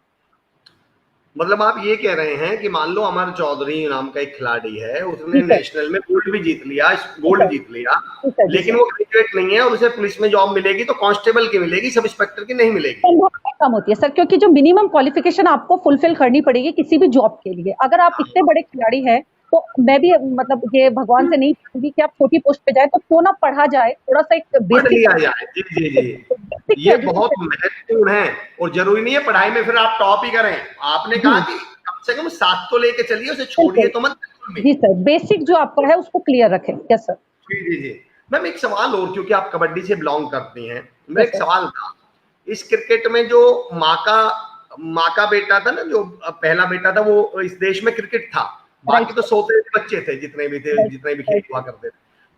मतलब आप ये कह रहे हैं कि मान लो अमर चौधरी नाम का एक खिलाड़ी है, उसने नेशनल में गोल्ड भी जीत लिया, गोल्ड जीत लिया, लेकिन वो ग्रेजुएट नहीं है और उसे पुलिस में जॉब मिलेगी तो कांस्टेबल की मिलेगी, सब इंस्पेक्टर की नहीं मिलेगी। कम होती है सर, क्योंकि जो मिनिमम क्वालिफिकेशन आपको फुलफिल करनी पड़ेगी किसी भी जॉब के लिए। अगर आप इतने बड़े खिलाड़ी हैं, तो मैं भी मतलब ये भगवान से नहीं चाहूंगी कि आप छोटी पोस्ट पे जाए, तो क्यों ना पढ़ा जाए, थोड़ा सा एक पढ़ लिया जाए। जी जी जी, ये बहुत महत्वपूर्ण है। और जरूरी नहीं है पढ़ाई में फिर आप टॉप ही करें, आपने कहा कि कम से कम 7 तो लेके चलिए, उसे छोड़िए तो मत। जी सर, बेसिक जो आपका है उसको क्लियर रखें। Yes sir. जी जी जी। मैम एक सवाल और, क्योंकि आप कबड्डी से बिलोंग करती हैं, मेरा एक सवाल था, इस क्रिकेट में जो माँ का बेटा था ना, जो पहला बेटा था, वो इस देश में क्रिकेट था, बाकी तो सोतेले बच्चे थे, जितने भी खेल हुआ करते थे।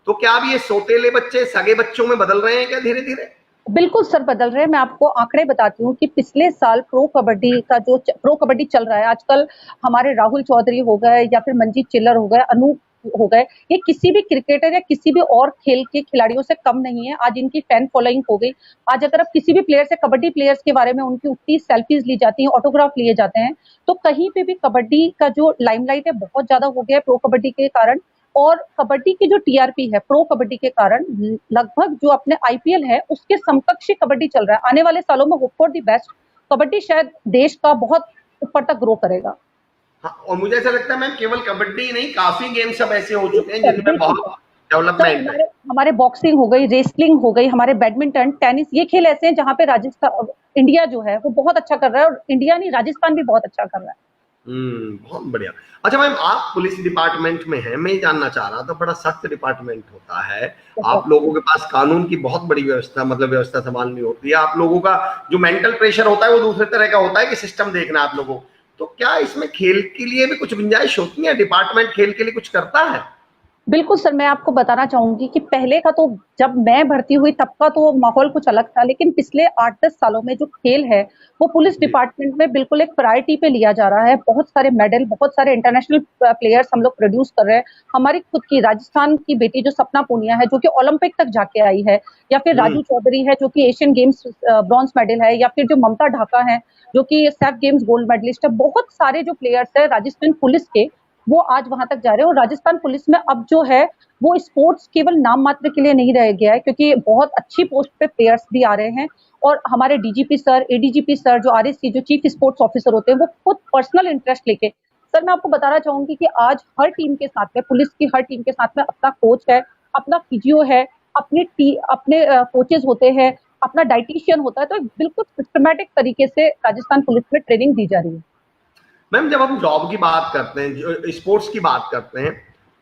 तो क्या अब ये सोतेले बच्चे सगे बच्चों में बदल रहे हैं क्या धीरे धीरे? बिल्कुल सर, बदल रहे हैं। मैं आपको आंकड़े बताती हूँ कि पिछले साल प्रो कबड्डी चल रहा है आजकल, हमारे राहुल चौधरी हो गए या फिर मंजीत चिल्लर हो गए, अनूप हो गए, ये किसी भी क्रिकेटर या किसी भी और खेल के खिलाड़ियों से कम नहीं है। आज इनकी फैन फॉलोइंग हो गई। आज अगर आप किसी भी प्लेयर से, कबड्डी प्लेयर्स के बारे में उनकी उतनी सेल्फीज ली जाती हैं, ऑटोग्राफ लिए जाते हैं, तो कहीं पे भी कबड्डी का जो लाइमलाइट है बहुत ज्यादा हो गया है प्रो कबड्डी के कारण। और कबड्डी की जो टीआरपी है प्रो कबड्डी के कारण, लगभग जो अपने आईपीएल है उसके समकक्ष कबड्डी चल रहा है। आने वाले सालों में hope for the best, kabaddi शायद देश का बहुत ऊपर तक ग्रो करेगा। हाँ, और मुझे ऐसा लगता है मैम केवल कबड्डी नहीं, काफी गेम्स अब ऐसे हो चुके हैं जिनमें बहुत डेवलपमेंट है। हमारे बॉक्सिंग हो गई, रेसलिंग हो गई, हमारे बैडमिंटन, टेनिस, ये खेल ऐसे हैं जहाँ पे राजस्थान, इंडिया जो है वो बहुत अच्छा कर रहा है, और इंडिया नहीं राजस्थान भी बहुत अच्छा कर रहा है। बहुत बढ़िया। अच्छा मैम, आप पुलिस डिपार्टमेंट में हैं, मैं ये जानना चाह रहा था, बड़ा सख्त डिपार्टमेंट होता है, आप लोगों के पास कानून की बहुत बड़ी व्यवस्था संभालनी होती है, आप लोगों का जो मेंटल प्रेशर होता है वो दूसरे तरह का होता है कि सिस्टम देखना आप लोगों, तो क्या इसमें खेल के लिए भी कुछ गुंजाइश होती है? डिपार्टमेंट खेल के लिए कुछ करता है? बिल्कुल सर, मैं आपको बताना चाहूंगी कि पहले का तो, जब मैं भर्ती हुई तब का तो माहौल कुछ अलग था, लेकिन पिछले 8-10 सालों में जो खेल है वो पुलिस डिपार्टमेंट में बिल्कुल एक प्रायोरिटी पे लिया जा रहा है। बहुत सारे मेडल, बहुत सारे इंटरनेशनल प्लेयर्स हम लोग प्रोड्यूस कर रहे हैं। हमारी खुद की राजस्थान की बेटी जो सपना पूनिया है, जो कि ओलंपिक तक जाके आई है, या फिर राजू चौधरी है जो कि एशियन गेम्स ब्रॉन्ज मेडल है, या फिर जो ममता ढाका है जो कि सैफ गेम्स गोल्ड मेडलिस्ट है। बहुत सारे जो प्लेयर्स है राजस्थान पुलिस के, वो आज वहां तक जा रहे हैं। और राजस्थान पुलिस में अब जो है वो स्पोर्ट्स केवल नाम मात्र के लिए नहीं रह गया है, क्योंकि बहुत अच्छी पोस्ट पे प्लेयर्स भी आ रहे हैं। और हमारे डीजीपी सर, एडीजीपी सर, जो आरएससी जो चीफ स्पोर्ट्स ऑफिसर होते हैं, वो खुद पर्सनल इंटरेस्ट लेके, सर मैं आपको बताना चाहूंगी कि आज हर टीम के साथ में, पुलिस की हर टीम के साथ में अपना कोच है, अपना फिजियो है, अपने कोचेज होते हैं, अपना डाइटिशियन होता है। तो बिल्कुल सिस्टमेटिक तरीके से राजस्थान पुलिस में ट्रेनिंग दी जा रही है। मैम, जब हम जॉब की बात करते हैं, स्पोर्ट्स की बात करते हैं,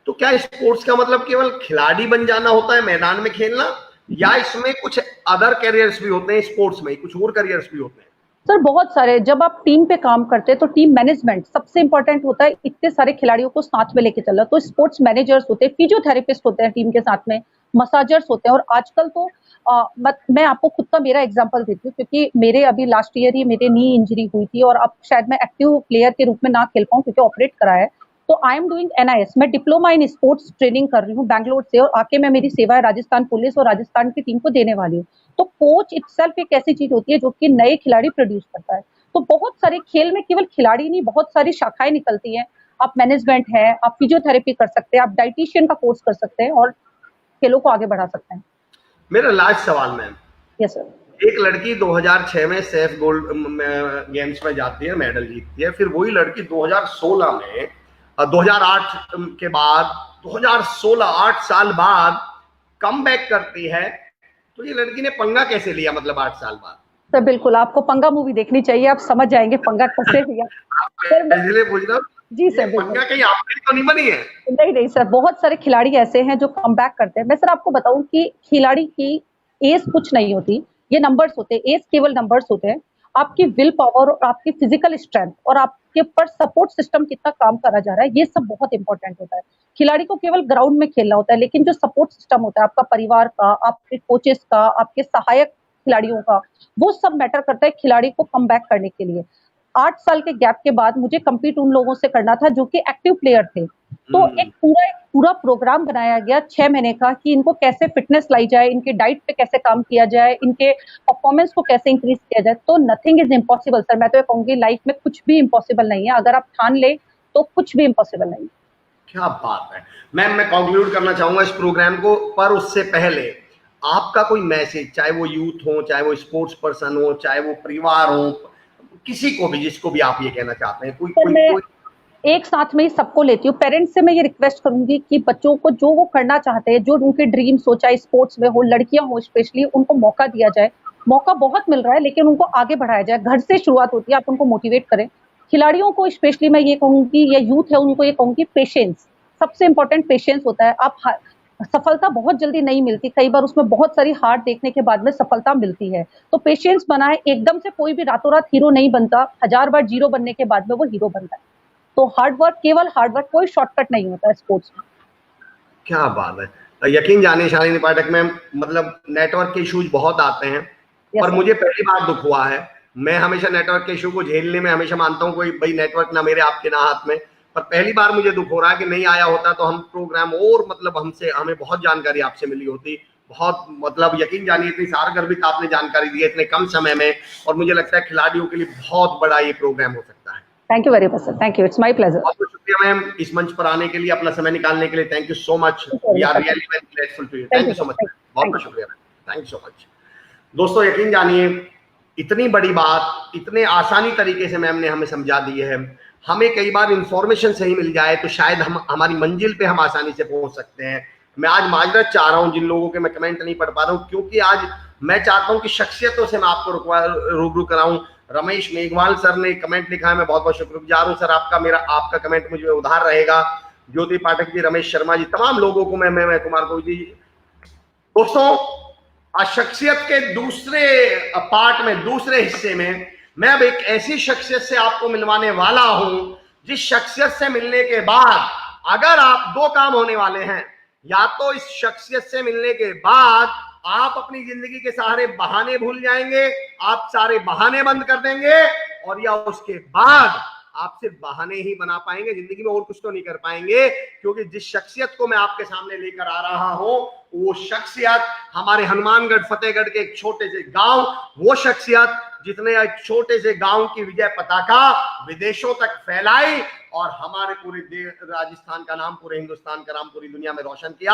तो क्या स्पोर्ट्स का मतलब केवल खिलाड़ी बन जाना होता है, मैदान में खेलना, या इसमें कुछ अदर करियर्स भी होते हैं? स्पोर्ट्स में कुछ और करियर्स भी होते हैं? सर बहुत सारे, जब आप टीम पे काम करते हैं तो टीम मैनेजमेंट सबसे इंपॉर्टेंट होता है। इतने सारे खिलाड़ियों को साथ में लेके चलना, तो स्पोर्ट्स मैनेजर्स होते हैं, फिजियोथेरेपिस्ट होते हैं टीम के साथ में, मसाजर्स होते हैं। और आजकल तो मैं आपको खुद का मेरा एग्जांपल देती हूँ, क्योंकि मेरे अभी लास्ट ईयर ही मेरे नी इंजरी हुई थी और अब शायद मैं एक्टिव प्लेयर के रूप में ना खेल पाऊँ क्योंकि ऑपरेट करा है। तो आई एम डूइंग NIS, मैं डिप्लोमा इन स्पोर्ट्स ट्रेनिंग कर रही हूँ बैंगलोर से, और आके मैं मेरी सेवाएं राजस्थान पुलिस और राजस्थान की टीम को देने वाली हूँ। तो कोच इटसेल्फ एक ऐसी चीज होती है जो कि नए खिलाड़ी प्रोड्यूस करता है। तो बहुत सारे खेल में केवल खिलाड़ी नहीं, बहुत सारी शाखाएं निकलती हैं। आप मैनेजमेंट है, आप फिजियोथेरेपी कर सकते हैं, आप डाइटिशियन का कोर्स कर सकते हैं और खेलों को आगे बढ़ा सकते हैं। मेरा लास्ट सवाल मैम, यस सर। एक लड़की 2006 में सेफ गोल्ड गेम्स में जाती है, मेडल जीतती है, फिर वही लड़की 2016 में 2008 के बाद 2016 8 साल बाद कम बैक करती है। तो ये लड़की ने पंगा कैसे लिया, मतलब 8 साल बाद? सर बिल्कुल, आपको पंगा मूवी देखनी चाहिए, आप समझ जाएंगे पंगा कैसे लिया। इसलिए पूछ रहा हूँ, जी सर, पंगा कहीं आपने तो नहीं बनी है? नहीं नहीं सर, बहुत सारे खिलाड़ी ऐसे हैं जो कम बैक करते हैं। मैं सर आपको बताऊं कि खिलाड़ी की एज कुछ नहीं होती, ये नंबर्स होते हैं, एज केवल नंबर्स होते हैं। आपकी विल पावर और आपकी फिजिकल स्ट्रेंथ और आपके पर सपोर्ट सिस्टम कितना काम करा जा रहा है, ये सब बहुत इंपॉर्टेंट होता है। खिलाड़ी को केवल ग्राउंड में खेलना होता है, लेकिन जो सपोर्ट सिस्टम होता है आपका परिवार का, आपके कोचेस का, आपके सहायक खिलाड़ियों का, वो सब मैटर करता है खिलाड़ी को कम बैक करने के लिए। 8 साल के गैप के बाद मुझे कम्पीट उन लोगों से करना था जो कि एक्टिव प्लेयर थे। तो एक पूरा प्रोग्राम बनाया गया 6 महीने का कि इनको कैसे फिटनेस लाई जाए, इनके डाइट पे कैसे काम किया जाए, इनके परफॉर्मेंस को कैसे इंक्रीज किया जाए। तो नथिंग इज इम्पॉसिबल सर, मैं तो ये कहूंगी लाइफ में कुछ भी इम्पॉसिबल नहीं है, अगर आप ठान ले तो कुछ भी इम्पॉसिबल नहीं। क्या बात है मैम, मैं कंक्लूड करना चाहूंगा इस प्रोग्राम को, पर उससे पहले आपका कोई मैसेज, चाहे वो यूथ हो, चाहे वो स्पोर्ट्स पर्सन हो, चाहे वो परिवार हो, किसी को भी, जिसको भी आप ये कहना चाहते हैं, कोई एक साथ में ही सबको लेती हूँ। पेरेंट्स से मैं ये रिक्वेस्ट करूंगी कि बच्चों को जो वो करना चाहते हैं, जो उनके ड्रीम्स हो, चाहे स्पोर्ट्स में हो, लड़कियां हो स्पेशली, उनको मौका दिया जाए। मौका बहुत मिल रहा है, लेकिन उनको आगे बढ़ाया जाए। घर से शुरुआत होती है, आप उनको मोटिवेट करें। खिलाड़ियों को स्पेशली मैं ये कहूंगी, या यूथ है उनको ये कहूंगी, पेशेंस सबसे इंपॉर्टेंट, पेशेंस होता है। आप सफलता बहुत जल्दी नहीं मिलती, कई बार उसमें बहुत सारी हार देखने के बाद में सफलता मिलती है। तो पेशेंस बनाए, एकदम से कोई भी रातों रात हीरो नहीं बनता, 1000 बार जीरो बनने के बाद में वो हीरो बनता है। तो हार्ड वर्क, केवल हार्ड वर्क, कोई शॉर्टकट नहीं होता है स्पोर्ट्स में। क्या बात है, यकीन जानिए शालिनी पाठक मैम, मतलब नेटवर्क के इश्यूज बहुत आते हैं, पर मुझे पहली बार दुख हुआ है। मैं हमेशा नेटवर्क के इशू को झेलने में हमेशा मानता हूँ कोई भाई नेटवर्क ना मेरे आपके ना हाथ में, पर पहली बार मुझे दुख हो रहा है कि नहीं आया होता तो हम प्रोग्राम और मतलब हमें बहुत जानकारी आपसे मिली होती। बहुत मतलब यकीन जानिए इतनी सारगर्भित आपने जानकारी दी है इतने कम समय में, और मुझे लगता है खिलाड़ियों के लिए बहुत बड़ा ये प्रोग्राम हो सकता है। Thank you very much sir, thank you, it's my pleasure. बहुत बहुत शुक्रिया मैम इस मंच पर आने के लिए, अपना समय निकालने के लिए। Thank you so much, we are really very grateful to you. Thank you so much, बहुत बहुत शुक्रिया ma'am, thank you so much. दोस्तों यकीन जानिए इतनी बड़ी बात इतने आसानी तरीके से मैम ने हमें समझा दी है। हमें कई बार इंफॉर्मेशन सही मिल जाए तो शायद हम हमारी मंजिल पे हम आसानी से पहुंच सकते हैं। मैं आज माजरत चाह रहा हूं जिन लोगों के मैं कमेंट नहीं पढ़ पा रहा हूं, क्योंकि आज मैं चाहता हूं कि शख्सियतों से मैं आपको रूबरू कराऊं। रमेश मेघवाल सर ने कमेंट लिखा है, मैं बहुत बहुत शुक्रगुजार हूं सर आपका। आपका कमेंट मुझे उधार रहेगा। ज्योति पाठक जी, रमेश शर्मा जी, तमाम लोगों को मैं कुमार को जी। दोस्तों आज शख्सियत के दूसरे पार्ट में, दूसरे हिस्से में मैं अब एक ऐसी शख्सियत से आपको मिलवाने वाला हूं जिस शख्सियत से मिलने के बाद अगर आप दो काम होने वाले हैं, या तो इस शख्सियत से मिलने के बाद आप अपनी जिंदगी के सारे बहाने भूल जाएंगे, आप सारे बहाने बंद कर देंगे, और या उसके बाद आप सिर्फ बहाने ही बना पाएंगे, जिंदगी में और कुछ तो नहीं कर पाएंगे। क्योंकि जिस शख्सियत को मैं आपके सामने लेकर आ रहा हूं वो शख्सियत हमारे हनुमानगढ़ फतेहगढ़ के एक छोटे से गांव, वो शख्सियत जिसने एक छोटे से गांव की विजय पताका विदेशों तक फैलाई और हमारे पूरे राजस्थान का नाम, पूरे हिंदुस्तान का नाम पूरी दुनिया में रोशन किया।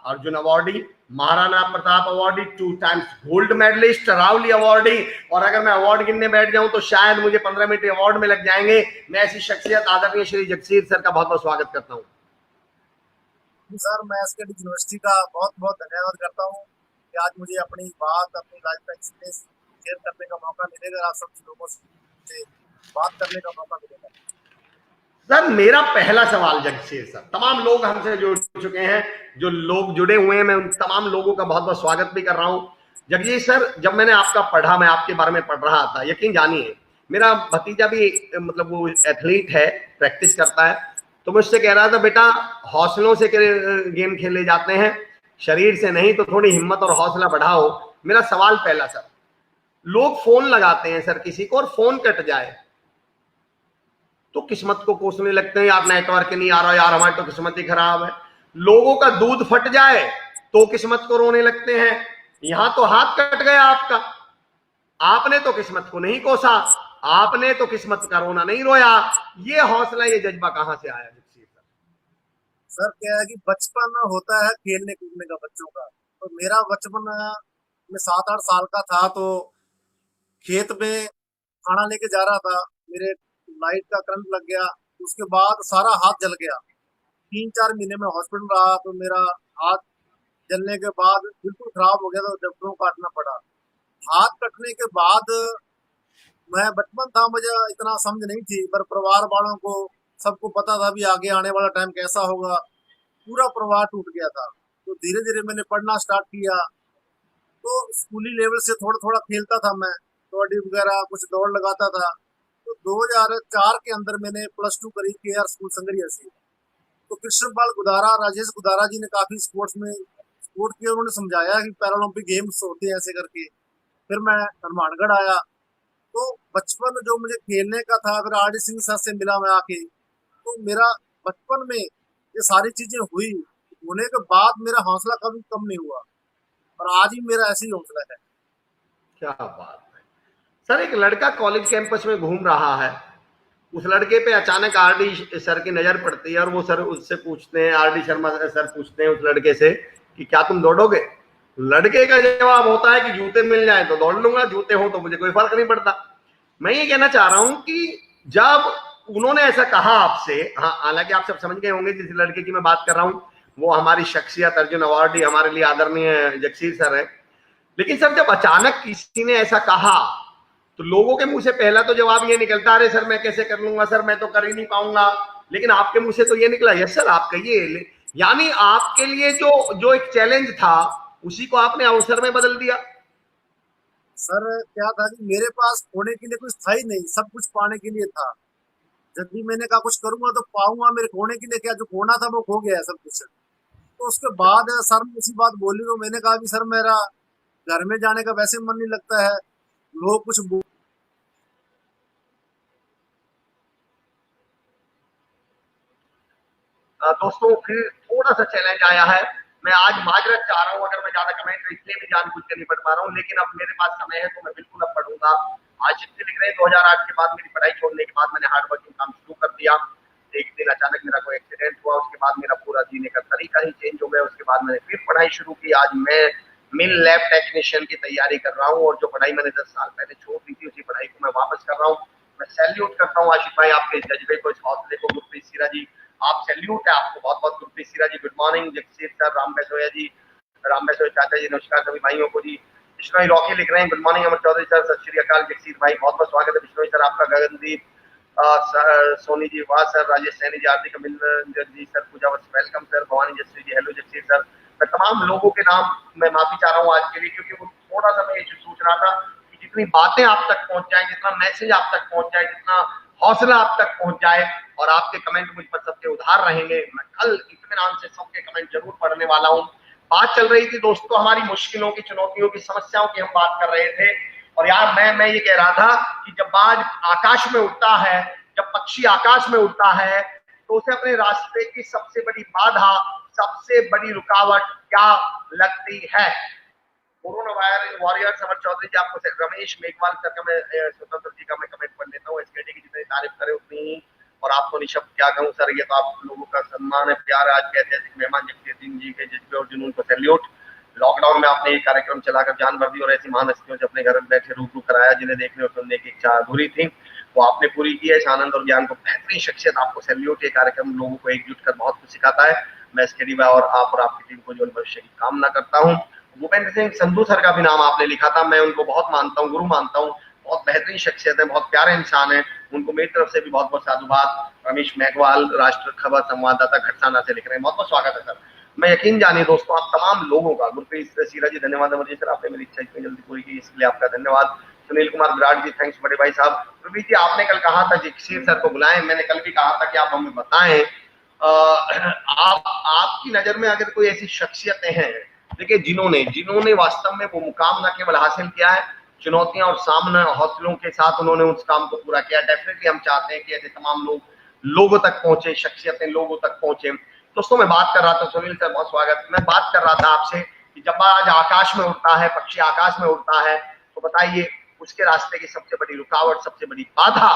Arjun awardee, Maharana Pratap awardee, 2 times gold medalist, रावली अवार्डी। और अगर मैं अवार्ड गिनने बैठ जाऊं तो शायद मुझे 15 मिनट अवार्ड में लग जाएंगे। मैं ऐसी शख्सियत आदरणीय श्री जगसीर सर का बहुत बहुत स्वागत करता हूं। सर, मैं एसकेडी यूनिवर्सिटी का बहुत बहुत धन्यवाद करता हूँ कि आज मुझे अपनी बात, अपनी लाइफ का एक्सपीरियंस शेयर करने का मौका मिलेगा, आप सब लोगों से बात करने का मौका मिलेगा। सर, मेरा पहला सवाल जगसीर सर, तमाम लोग हमसे जुड़ चुके हैं, जो लोग जुड़े हुए हैं, मैं उन तमाम लोगों का बहुत बहुत स्वागत भी कर रहा हूं। जगजीत सर, जब मैंने आपका पढ़ा, मैं आपके बारे में पढ़ रहा था, यकीन जानिए मेरा भतीजा भी मतलब वो एथलीट है, प्रैक्टिस करता है, तो मुझसे कह रहा था बेटा हौसलों से गेम खेले जाते हैं, शरीर से नहीं, तो थोड़ी हिम्मत और हौसला बढ़ाओ। मेरा सवाल पहला सर, लोग फोन लगाते हैं सर किसी को और फोन कट जाए तो किस्मत को कोसने लगते हैं, यार नेटवर्क नहीं आ रहा, यार हमारी तो किस्मत ही खराब है। लोगों का दूध फट जाए तो किस्मत को रोने लगते हैं। यहां तो हाथ कट गया आपका, आपने तो किस्मत को नहीं कोसा, आपने तो किस्मत का रोना नहीं रोया। ये हौसला, ये जज्बा कहां से आया जगसीर सर? सर, क्या है कि बचपन होता है खेलने कूदने का बच्चों का, तो मेरा बचपन में 7-8 साल का था, तो खेत में खाना लेके जा रहा था, मेरे लाइट का करंट लग गया, उसके बाद सारा हाथ जल गया। 3-4 महीने में हॉस्पिटल रहा, तो मेरा हाथ जलने के बाद बिल्कुल खराब हो गया, तो डॉक्टरों को काटना पड़ा। हाथ कटने के बाद मैं बचपन था, मुझे इतना समझ नहीं थी, पर परिवार वालों को सबको पता था भी आगे आने वाला टाइम कैसा होगा। पूरा परिवार टूट गया था, तो धीरे धीरे मैंने पढ़ना स्टार्ट किया। तो स्कूली लेवल से थोड़ा थोड़ा खेलता था मैं, कबड्डी वगैरह, कुछ दौड़ लगाता था। तो 2004 के अंदर मैंने +2 करी KR स्कूल संगरिया से। तो कृष्णपाल गुदारा, राजेश गुदारा जी ने काफी स्पोर्ट्स में सपोर्ट किया, उन्होंने समझाया कि पैरालंपिक गेम्स होते हैं ऐसे करके। फिर मैं हनुमानगढ़ आया, तो बचपन जो मुझे खेलने का था, फिर RD सिंह सर से मिला मैं आके, तो मेरा बचपन में ये सारी चीजें होने के बाद मेरा हौसला कभी कम नहीं हुआ, और आज भी मेरा ऐसे ही हौसला है। क्या बात है सर। एक लड़का कॉलेज कैंपस में घूम रहा है, उस लड़के पे अचानक RD सर की नजर पड़ती है और वो सर उससे पूछते हैं, RD शर्मा सर पूछते हैं उस लड़के से कि क्या तुम दौड़ोगे? लड़के का जवाब होता है कि जूते मिल जाए तो दौड़ लूंगा, जूते हो तो मुझे कोई फर्क नहीं पड़ता। मैं ये कहना चाह रहा हूं कि जब उन्होंने ऐसा कहा आपसे, हाँ, हालांकि आप सब समझ गए होंगे जिस लड़के की मैं बात कर रहा हूं वो हमारी शख्सियत अर्जुन अवार्डी, हमारे लिए आदरणीय जगसीर सर है। लेकिन सर, जब अचानक किसी ने ऐसा कहा तो लोगों के मुंह से पहला तो जवाब ये निकलता, अरे सर मैं कैसे कर लूंगा, सर मैं तो कर ही नहीं पाऊंगा। लेकिन आपके मुंह से तो ये निकला, यस सर आप कहिए। यानी आपके लिए जो एक चैलेंज था उसी को आपने अवसर में बदल दिया। सर, क्या था कि मेरे पास खोने के लिए कुछ था ही नहीं, सब कुछ पाने के लिए था। जब भी मैंने कहा कुछ करूंगा तो पाऊंगा, मेरे खोने के लिए क्या, जो खोना था वो खो गया है सब कुछ। तो उसके बाद सर ने इसी बात बोली, तो मैंने कहा कि सर मेरा घर में जाने का वैसे मन नहीं लगता है, लोग कुछ दोस्तों फिर थोड़ा सा चैलेंज आया है। मैं आज माजरत चाह रहा हूँ अगर मैं ज्यादा कमेंट इसलिए भी जानबूझ के नहीं पढ़ पा रहा हूँ, लेकिन अब मेरे पास समय है तो मैं बिल्कुल अब पढ़ूंगा। आज जितने लिख रहे हैं, 2008 के बाद मेरी पढ़ाई छोड़ने के बाद मैंने हार्ड वर्किंग काम शुरू कर दिया। एक दिन अचानक मेरा कोई एक्सीडेंट हुआ, उसके बाद मेरा पूरा जीने का तरीका ही चेंज हो गया। उसके बाद मैंने फिर पढ़ाई शुरू की। आज मैं मिल लैब टेक्नीशियन की तैयारी कर रहा हूँ और जो पढ़ाई मैंने 10 साल पहले छोड़ दी थी उसी पढ़ाई को मैं वापस कर रहा हूँ। मैं सैल्यूट करता हूँ आशिफ भाई आपके जज्बे को, इस हौसले को। गुरप्रीत सिरा जी, आप सैल्यूट है आपको, बहुत बहुत। Gurpreet Sira ji good morning. Jagseer sir, Ram Baisoya ji, Ram Baisoya चाचा जी, नमस्कार सभी भाइयों को जी। बिश्नोई रॉकी लिख रहे हैं, गुड मॉर्निंग अमर चौधरी सर, सत श्री अकाल जगसीर भाई, बहुत बहुत स्वागत है बिश्नोई सर आपका। गगनदीप सोनी जी, वाह सर। राजेश सैनी जी, हार्दिक अभिनंदन जी सर। पूजा वेलकम सर। भवानी जस्वी जी, हेलो जगसीर सर। मैं तमाम लोगों के नाम मैं माफी चाह रहा हूँ आज के लिए, क्योंकि वो थोड़ा सा मैं ये सोच रहा था कि जितनी बातें आप तक पहुंच जाए, जितना मैसेज आप तक पहुंच जाए, जितना हौसला आप तक पहुंच जाए, और आपके कमेंट मुझ पर सबके उधार रहेंगे। मैं कल इत्मीनान से सबके कमेंट जरूर पढ़ने वाला हूँ। बात चल रही थी दोस्तों हमारी मुश्किलों की, चुनौतियों की, समस्याओं की हम बात कर रहे थे। और यार मैं ये कह रहा था कि जब बाज आकाश में उड़ता है, जब पक्षी आकाश में उड़ता है, तो उसे अपने रास्ते की सबसे बड़ी बाधा, सबसे बड़ी रुकावट क्या लगती है? कोरोना वॉरियर्स अमर चौधरी जी आपको रमेश मेघवाल सर का मैं स्वतंत्र जी का मैं कमेंट पढ़ लेता हूँ। एसकेडी की जितनी तारीफ करे उतनी ही, और आपको निशब्द क्या कहूँ सर, ये तो आप लोगों का सम्मान है, प्यार है। आज के ऐतिहासिक मेहमान जगदीश सिंह जी के जज्बे और जुनून को सैल्यूट। लॉकडाउन में आपने ये कार्यक्रम चलाकर जान भर दी और ऐसी महान हस्तियों से अपने घर में बैठे रूबरू कराया जिन्हें देखने और सुनने की इच्छा अधूरी थी, वो आपने पूरी की है। इस आनंद और ज्ञान को बेहतरीन शख्सियत, आपको सैल्यूट। ये कार्यक्रम लोगों को एकजुट कर बहुत कुछ सिखाता है। मैं एसकेडी भाई और आप और आपकी टीम को जो भविष्य की कामना करता हूँ। भूपेंद्र सिंह संधू सर का भी नाम आपने लिखा था, मैं उनको बहुत मानता हूँ, गुरु मानता हूँ, बहुत बेहतरीन शख्सियत है, बहुत प्यारे इंसान है, उनको मेरी तरफ से भी बहुत बहुत साधुवाद। रमेश मेघवाल राष्ट्र खबर संवाददाता खरसाना से लिख रहे हैं, बहुत बहुत स्वागत है सर। मैं यकीन जानिए दोस्तों आप तमाम लोगों का, गुरप्रीत सीरा जी धन्यवाद अमर जी सर, आपने मेरी इच्छा इतनी जल्दी पूरी की, इसके लिए आपका धन्यवाद। सुनील कुमार विराट जी थैंक्स बड़े भाई साहब। प्रवीत जी आपने कल कहा था जगसीर सर को बुलाएं, मैंने कल भी कहा था कि आप हमें बताएं आप आपकी नजर में अगर कोई ऐसी शख्सियतें हैं, देखिए जिन्होंने वास्तव में वो मुकाम न केवल हासिल किया है, चुनौतियां और सामने हौसलों के साथ उन्होंने उस काम को पूरा किया। डेफिनेटली हम चाहते हैं कि ऐसे तमाम लोग लोगों तक पहुंचे, शख्सियतें लोगों तक पहुंचे। दोस्तों मैं बात कर रहा था, सुनील सर बहुत स्वागत, मैं बात कर रहा था आपसे कि जब आज आकाश में उड़ता है पक्षी, आकाश में उड़ता है, तो बताइए उसके रास्ते की सबसे बड़ी रुकावट, सबसे बड़ी बाधा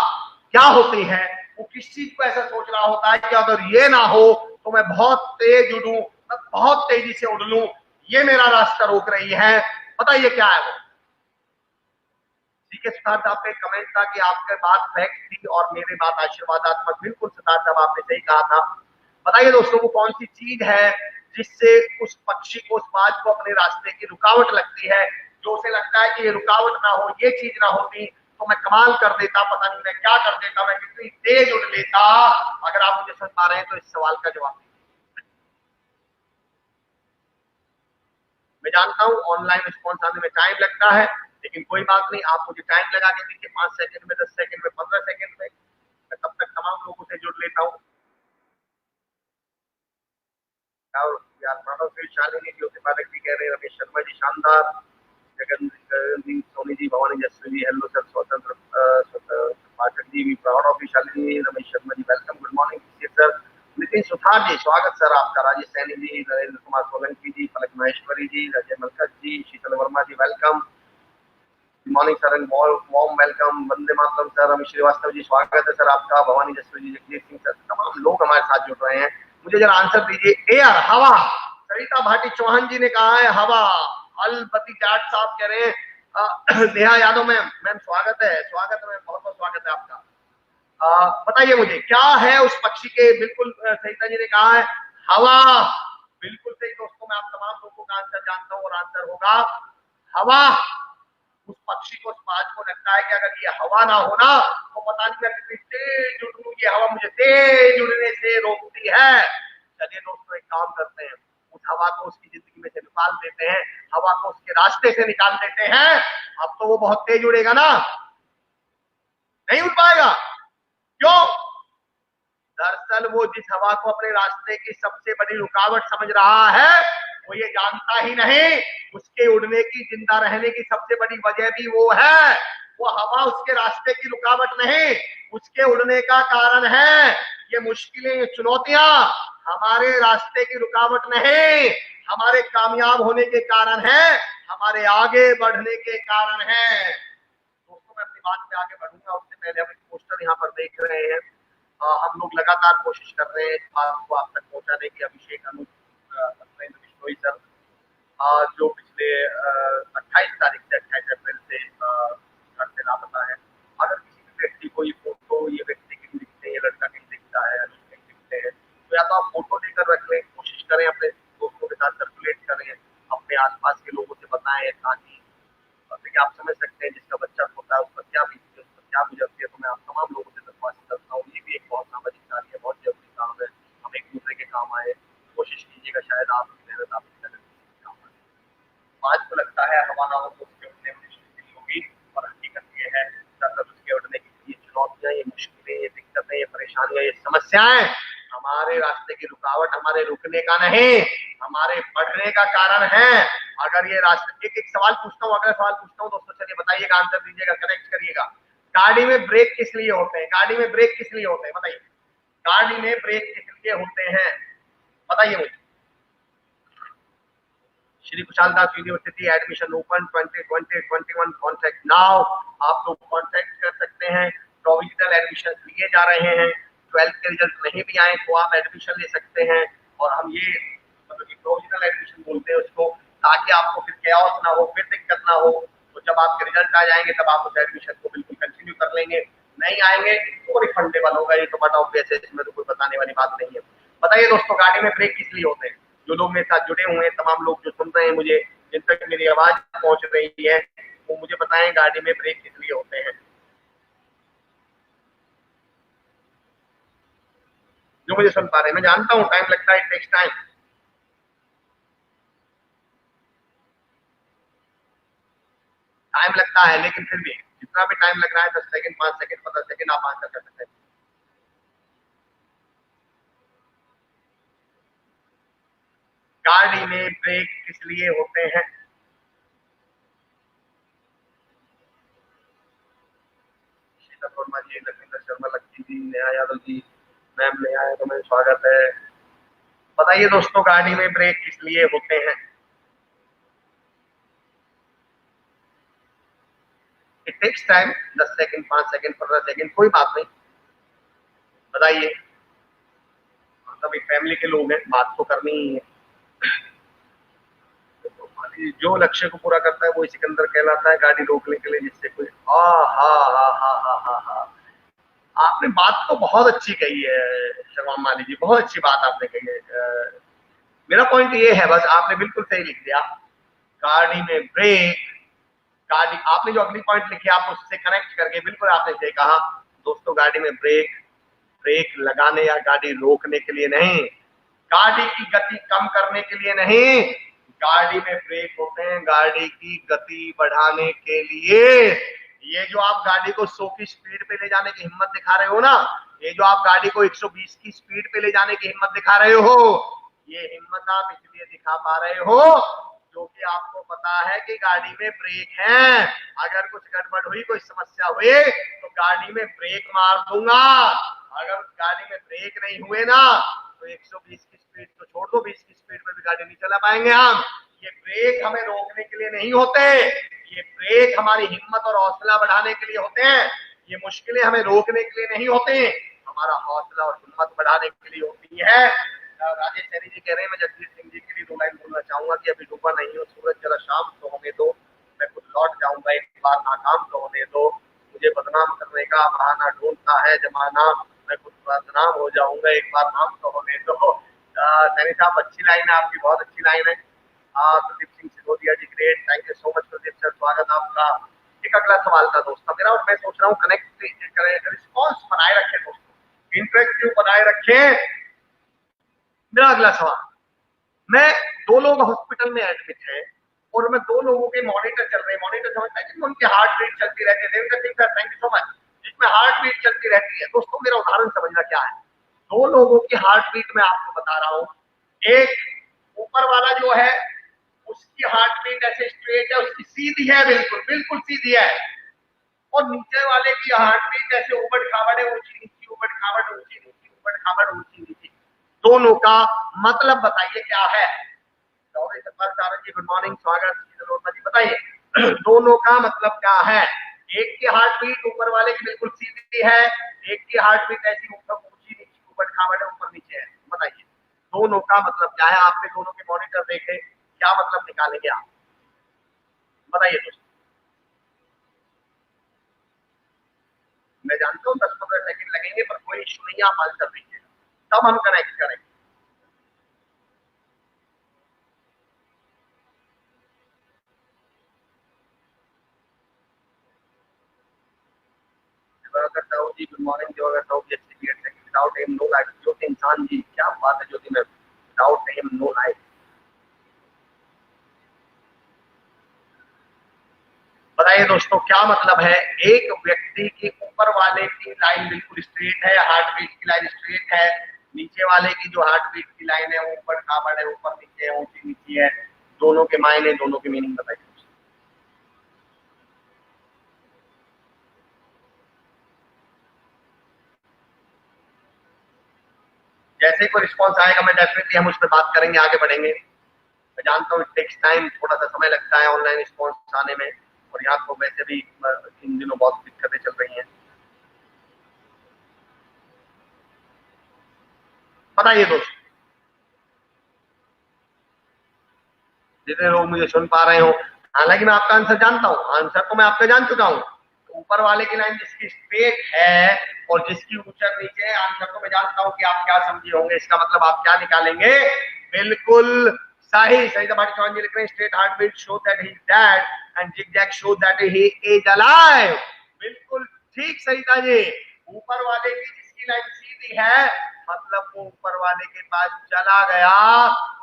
क्या होती है? वो किस चीज को ऐसा सोच रहा होता है कि अगर ये ना हो तो मैं बहुत तेज उड़ूं, मैं बहुत तेजी से उड़ लूं, ये मेरा रास्ता रोक रही है। बताइए क्या है वो? ठीक है सिद्धार्थ, आपका एक कमेंट था कि आपके बात फैक्ट थी और मेरी बात आशीर्वादात्मक। बिल्कुल सिद्धार्थ साहब आपने सही कहा था। बताइए दोस्तों वो कौन सी चीज है जिससे उस पक्षी को, उस बाज को अपने रास्ते की रुकावट लगती है, जो उसे लगता है कि ये रुकावट ना हो, ये चीज ना होती तो मैं कमाल कर देता, पता नहीं मैं क्या कर देता, मैं कितनी तेज उड़ लेता। अगर आप मुझे सुन पा रहे हैं तो इस सवाल का जवाब दीजिए। मैं जानता हूं ऑनलाइन रिस्पॉन्स आने में टाइम लगता है, लेकिन कोई बात नहीं, आप मुझे टाइम लगा के दीजिए, 5 सेकंड में, 10 सेकंड में, 15 सेकंड में, मैं तब तक तमाम लोगों से जुड़ लेता हूँ। और यार मानव से शालिनी जी, होते पालक भी कह रहे हैं, रमेश शर्मा जी शानदार, जगन जी, सोनी जी, भवानी जसवी जी, हेलो सर, स्वतंत्र पाठक जी भी proud of Shalini, Ramesh Sharma ji welcome, good morning sir, Nitin Suthar ji स्वागत सर आपका, Rajesh Saini ji, Narendra Kumar Solanki ji, Palak Maheshwari ji, Ajay Malkat ji, Sheetal Verma ji welcome, good morning sir and warm welcome, Vande Mataram sir, Amit Srivastava ji स्वागत है सर आपका, भवानी जसवी जी, जगदीश सिंह सर, तमाम लोग हमारे साथ जुड़ रहे हैं। मुझे जरा आंसर दीजिए, एयर हवा, सरिता भाटी चौहान जी ने कहा है हवा, अलपति जाट साहब कह रहे हैं, नेहा यादव मैम स्वागत है, स्वागत है मैम, बहुत बहुत स्वागत है आपका। बताइए मुझे क्या है उस पक्षी के, बिल्कुल सरिता जी ने कहा है हवा, बिल्कुल सही दोस्तों, मैं आप तमाम लोगों का आंसर जानता हूँ और आंसर होगा हवा। उस पक्षी को, उस बाज को लगता है कि अगर ये हवा ना हो ना तो पता नहीं मैं कितनी तेज उड़ूं, ये हवा मुझे तेज उड़ने से रोकती है। चलिए दोस्तों एक काम करते हैं, उस हवा को उसकी जिंदगी में से निकाल देते हैं, हवा को उसके रास्ते से निकाल देते हैं। अब तो वो बहुत तेज उड़ेगा ना, नहीं उड़ पाएगा। क्यों? दरअसल वो जिस हवा को अपने रास्ते की सबसे बड़ी रुकावट समझ रहा है, वो ये जानता ही नहीं उसके उड़ने की, जिंदा रहने की सबसे बड़ी वजह भी वो है। वो हवा उसके रास्ते की रुकावट नहीं, उसके उड़ने का कारण है। ये मुश्किलें, ये चुनौतियां हमारे रास्ते की रुकावट नहीं, हमारे कामयाब होने के कारण है, हमारे आगे बढ़ने के कारण है। दोस्तों मैं अपनी बात पे आगे बढ़ूंगा उससे पहले हम एक पोस्टर यहाँ पर देख रहे हैं। हम लोग लगातार कोशिश कर रहे हैं इस बात को आप तक पहुंचाने की। अभिषेक बिश्नोई सर जो पिछले 28 तारीख से 28 अप्रैल से घर से लापता है। अगर किसी भी व्यक्ति को ये फोटो, ये व्यक्ति कहीं दिखते हैं, ये लड़का कहीं दिखता है, कहीं दिखते हैं, तो या तो आप फोटो लेकर रख लें, कोशिश करें अपने दोस्तों के साथ सर्कुलेट करें, अपने आसपास के लोगों से बताएं, ताकि देखिए आप समझ सकते हैं जिसका बच्चा होता है उस पर क्या बीतती है, उस पर क्या गुजरती है। तो मैं आप तमाम लोगों से दरख्वास्त करता हूँ, ये भी एक बहुत सामाजिक कार्य है, बहुत जरूरी काम है, हम एक दूसरे के काम आए, कोशिश कीजिएगा, शायद आपकी मेहनत आपकी मेहनत काम आए। आज को लगता है हवा ना हो तो उसके उड़ने में मुश्किल होगी, और हकीकत ये है दरअसल उसके उड़ने की ये चुनौतियां, ये मुश्किलें, ये दिक्कतें, ये परेशानियां, ये समस्याएं हमारे रास्ते की रुकावट, हमारे रुकने का नहीं, हमारे बढ़ने का कारण है। अगर ये रास्ते, एक सवाल पूछता हूँ, अगला सवाल पूछता हूँ दोस्तों, चलिए बताइएगा, आंसर दीजिएगा, कनेक्ट करिएगा। गाड़ी में ब्रेक किस लिए होते हैं? गाड़ी में ब्रेक किस लिए होते हैं बताइए? गाड़ी में ब्रेक किस लिए होते हैं बताइए मुझे। Shri Kushal Das university admission open 2020-21 contact now. आप लोग कॉन्टैक्ट कर सकते हैं। प्रोविजनल एडमिशन लिए जा रहे हैं। 12th के रिजल्ट नहीं भी आए तो आप एडमिशन ले सकते हैं। और हम ये मतलब कि प्रोविजनल एडमिशन बोलते हैं उसको, ताकि आपको फिर कैओस ना हो, फिर दिक्कत ना हो। तो जब आपके रिजल्ट आ जाएंगे तब आप उस एडमिशन को बिल्कुल कंटिन्यू कर लेंगे। नहीं आएंगे तो रिफंडेबल होगा, ये तो बट ऑब्वियस है, इसमें तो कोई बताने वाली बात नहीं है। बताइए दोस्तों, गाड़ी में ब्रेक किस लिए होते हैं? जो लोग मेरे साथ जुड़े हुए हैं, तमाम लोग जो सुन रहे हैं मुझे, जिन तक मेरी आवाज पहुंच रही है, वो मुझे बताएं गाड़ी में ब्रेक किस लिए होते हैं। जो मुझे सुन पा रहे हैं, मैं जानता हूँ टाइम लगता है, इट टेक्स टाइम। टाइम लगता है, लेकिन फिर भी जितना भी टाइम लग रहा है, 10 सेकंड, 5 सेकंड, 15 सेकंड, आप आंसर कर सकते हैं। गाड़ी में ब्रेक किस लिए होते हैं? शीतल वर्मा जी, लखविंदर शर्मा, लक्की जी, नेहा यादव जी, मैम नेहा यादव में स्वागत है। बताइए दोस्तों, गाड़ी में ब्रेक किस लिए होते हैं? It takes time, 10 second, 5 second, 15 second, कोई बात नहीं, बताइए। हम सभी फैमिली के लोग हैं, बात तो करनी ही है। जो लक्ष्य को पूरा करता है वो सिकंदर कहलाता है। गाड़ी रोकने के लिए जिससे कोई हा हा हा हा हा हा हा। आपने बात तो बहुत अच्छी कही है शर्मा माली जी, बहुत अच्छी बात आपने कही है। मेरा पॉइंट ये है, बस आपने बिल्कुल सही लिख दिया। गाड़ी में ब्रेक, गाड़ी, आपने जो अगली पॉइंट लिखी आप उससे कनेक्ट करके बिल्कुल आपने सही कहा। दोस्तों, गाड़ी में ब्रेक, ब्रेक लगाने या गाड़ी रोकने के लिए नहीं, गाड़ी की गति कम करने के लिए नहीं, गाड़ी में ब्रेक होते हैं गाड़ी की गति बढ़ाने के लिए। ये जो आप गाड़ी को 100 की स्पीड पे ले जाने की हिम्मत दिखा रहे हो ना, ये जो आप गाड़ी को 120 की स्पीड पे ले जाने की हिम्मत दिखा रहे हो, ये हिम्मत आप इसलिए दिखा पा रहे हो क्योंकि आपको पता है कि गाड़ी में ब्रेक है। अगर कुछ गड़बड़ हुई, कोई समस्या हुई, तो गाड़ी में ब्रेक मार दूंगा। अगर गाड़ी में ब्रेक नहीं हुए ना, तो 120 की स्पीड तो छोड़ दो, 20 की स्पीड में भी गाड़ी नहीं चला पाएंगे हम। ये ब्रेक हमें रोकने के लिए नहीं होते, ये ब्रेक हमारी हिम्मत और हौसला बढ़ाने के लिए होते हैं। ये मुश्किलें हमें रोकने के लिए नहीं होते, हमारा हौसला और हिम्मत बढ़ाने के लिए होती है। राजेश सैनी जी कह रहे हैं, मैं जगजीत सिंह जी के लिए 2 लाइन बोलना चाहूंगा कि अभी डूबा नहीं हो सूरज, जरा शाम तो होने दो, मैं खुद लौट जाऊंगा, एक बार नाकाम तो होने दो, मुझे बदनाम करने का बहाना ढूंढता है जमाना, मैं खुद बदनाम हो जाऊंगा, एक बार नाम तो होने दो। सैनी साहब, अच्छी लाइन है आपकी, बहुत अच्छी लाइन है। Pradeep Singh Sisodia ji, great, thank you so much Pradeep sir, स्वागत आपका। एक अगला सवाल था दोस्तों मेरा, और मैं सोच रहा हूँ कनेक्ट करें, रिस्पॉन्स बनाए रखें दोस्तों, इंटरेक्टिव बनाए रखें। मेरा अगला सवाल, मैं 2 लोग हॉस्पिटल में एडमिट हैं और मैं 2 लोगों के मॉनिटर चल रहे हैं, मॉनिटर समझता है कि उनकी हार्ट बीट चलती रहती है। Devendra Singh sir, thank you so much. जिसमें हार्ट बीट चलती रहती है दोस्तों, मेरा उदाहरण समझना क्या है। 2 लोगों की हार्ट बीट मैं आपको बता रहा हूँ। एक ऊपर वाला जो है उसकी हार्ट बीट ऐसे स्ट्रेट है, उसकी सीधी है, बिल्कुल बिल्कुल सीधी है, और नीचे वाले की हार्ट बीट ऐसे ऊबड़ खाबड़ है, ऊंची नीची, ऊबड़ खाबड़, ऊंची नीची, ऊबड़ खाबड़, ऊंची नीची। दोनों का मतलब बताइए क्या है? जी गुड मॉर्निंग, स्वागत जी, बताइए दोनों का मतलब क्या है? एक की हार्ट बीट ऊपर वाले की बिल्कुल सीधी है, एक की हार्ट बीट ऐसी ऊपर ऊंची नीची, ऊपर खाबड़ है, ऊपर नीचे है। बताइए दोनों का मतलब क्या है? आपने दोनों के मॉनिटर देखे, क्या मतलब निकालेंगे आप? बताइए दोस्तों। मैं जानता हूँ 10-15 सेकंड लगेंगे, पर कोई इशू नहीं, आप आंसर दीजिए, तब हम कनेक्ट करेंगे। जी good morning, without aim no life, Jyoti Insan ji, क्या बात है Jyoti ma'am, without aim no life. बताइए दोस्तों, क्या मतलब है? एक व्यक्ति की ऊपर वाले की लाइन बिल्कुल स्ट्रेट है, हार्ट बीट की लाइन स्ट्रेट है, नीचे वाले की जो हार्ट बीट की लाइन है वो ऊपर खाबड़ है, ऊपर नीचे है, ऊंची नीची है। दोनों के मायने, दोनों की मीनिंग बताइए। जैसे कोई रिस्पॉन्स आएगा मैं डेफिनेटली हम उस पर बात करेंगे, आगे बढ़ेंगे। जानता हूँ इट टेक्स टाइम, थोड़ा सा समय लगता है ऑनलाइन रिस्पॉन्स आने में, और यहाँ तो वैसे भी इन दिनों बहुत दिक्कतें चल रही हैं। बताइए दोस्त, जितने लोग मुझे सुन पा रहे हो, हालांकि मैं आपका आंसर जानता हूँ, आंसर तो मैं आपका जान चुका हूँ। तो ऊपर वाले की लाइन जिसकी स्ट्रेट है और जिसकी ऊंचा नीचे है, आंसर तो मैं जानता हूँ कि आप क्या समझे होंगे, इसका मतलब आप क्या निकालेंगे। बिल्कुल सही, सही दबाटी चौहान जी लिख रहे हैं straight heart beat show that he is dead and zigzag show that he is alive. बिल्कुल ठीक सरिता जी, ऊपर वाले की जिसकी लाइन सीधी है मतलब वो ऊपर वाले के पास चला गया,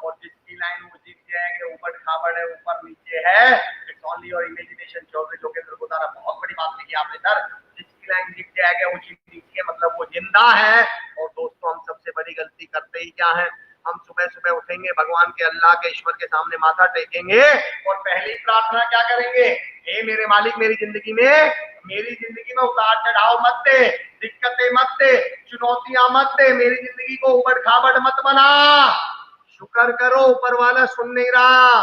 और जिसकी लाइन वो जिगजैग है, ऊपर खाबड़ है, ऊपर नीचे है, it's only your imagination. Chaudhary Jogendra Godara, बहुत बड़ी बात लिखी आपने सर। जिसकी लाइन जिगजैग है, वो नीचे है, मतलब वो जिंदा है। और दोस्तों, हम सबसे बड़ी गलती करते ही क्या है, हम सुबह सुबह उठेंगे, भगवान के, अल्लाह के, ईश्वर के सामने माथा टेकेंगे और पहली प्रार्थना क्या करेंगे, हे मेरे मालिक, मेरी जिंदगी में उतार चढ़ाव मत दे, दिक्कतें मत दे, चुनौतियां मत दे, मेरी जिंदगी को उबड़ खाबड़ मत बना। शुक्र करो ऊपर वाला सुन नहीं रहा,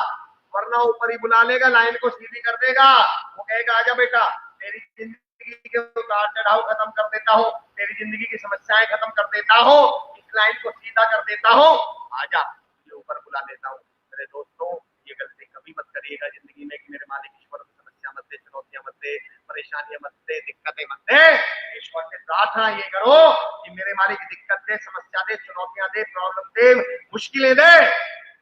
वरना ऊपर ही बुला लेगा, लाइन को सीधी कर देगा। वो कहेगा आजा बेटा, तेरी जिंदगी के उतार चढ़ाव खत्म कर देता हूँ, तेरी जिंदगी की समस्याएं खत्म कर देता हूँ, इस लाइन को सीधा कर देता हूँ, आजा तुझे ऊपर बुला लेता हूँ। मेरे दोस्तों, ये गलती कभी मत करिएगा जिंदगी में कि मेरे मालिक ईश्वर को समस्या मत दे, चुनौतियां मत दे, परेशानियां मत दे, दिक्कतें मत दे। ईश्वर से प्रार्थना ये करो कि मेरे मालिक दिक्कत दे, समस्या दे, चुनौतियां दे, प्रॉब्लम दे, मुश्किलें दे,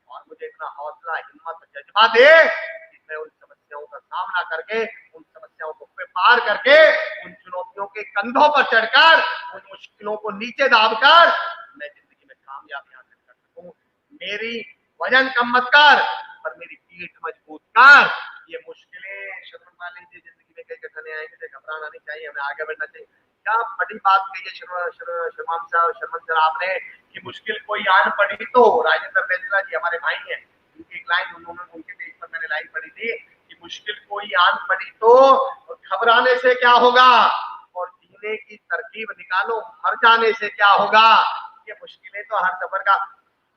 और मुझे इतना हौसला, हिम्मत, जज्बा दे कि मैं उन समस्याओं का सामना करके, उन समस्याओं को पार करके, उन चुनौतियों के कंधों पर चढ़कर, उन मुश्किलों को नीचे दाबकर मैं जिंदगी में कामयाबी हासिल कर सकूं। मेरी वजन कम मत कर, पर मेरी पीठ मजबूत कर। ये मुश्किलें शर्मन वाली जिंदगी में कई घटने आएंगे, घबराना नहीं चाहिए, हमें आगे बढ़ना चाहिए। क्या बड़ी बात कही है शर्मन सर आपने कि मुश्किल कोई आन पड़ी तो, राजेंद्र फैसला जी हमारे भाई हैं, उनकी एक लाइन, उन्होंने उनके पेज पर मैंने लाइन पढ़ी थी कि मुश्किल कोई आन पड़ी तो घबराने से क्या होगा, और जीने की तरकीब निकालो, मर जाने से क्या होगा। ये मुश्किलें तो हर सफर का,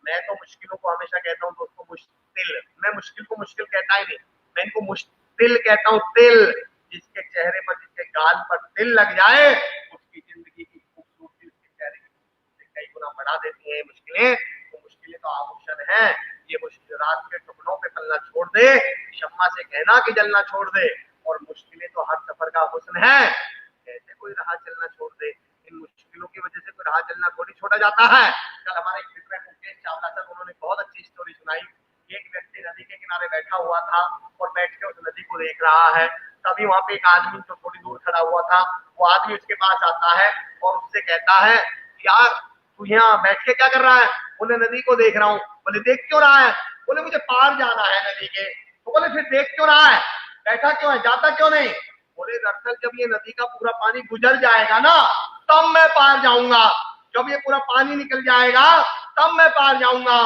मैं तो मुश्किलों को हमेशा कहता हूँ दोस्तों मुश्किल, मैं मुश्किल को मुश्किल कहता ही नहीं, मैं इनको मुश्किल कहता हूँ। तिल, जिसके चेहरे पर, जिसके गाल पर तिल लग जाए, उसकी जिंदगी की खूबसूरती उसके चेहरे की खूबसूरती कई गुना बढ़ा देती है मुश्किलें। तो मुश्किलें तो आभूषण है। ये मुश्किल रात के टुकड़ों पे पलना छोड़ दे, शम्मा से कहना कि जलना छोड़ दे, और मुश्किलें तो हर सफर का हुस्न है, कैसे कोई राह चलना छोड़ दे। इन मुश्किलों की वजह से कोई राह चलना थोड़ी छोड़ा जाता है। कल हमारे एक मित्र मुकेश चावला सर, उन्होंने बहुत अच्छी स्टोरी सुनाई। एक व्यक्ति नदी के किनारे बैठा हुआ था और बैठ के उस नदी को देख रहा है। तभी वहां पे एक आदमी जो थोड़ी दूर खड़ा हुआ था, वो आदमी उसके पास आता है और उससे कहता है, यार तू यहाँ बैठ के क्या कर रहा है? बोले नदी को देख रहा हूँ। बोले देख क्यों रहा है? बोले मुझे पार जाना है नदी के। तो बोले फिर देख क्यों रहा है, बैठा क्यों है, जाता क्यों नहीं? बोले दरअसल जब ये नदी का पूरा पानी गुजर जाएगा ना, तब मैं पार जाऊंगा, जब ये पूरा पानी निकल जाएगा तब मैं पार जाऊंगा।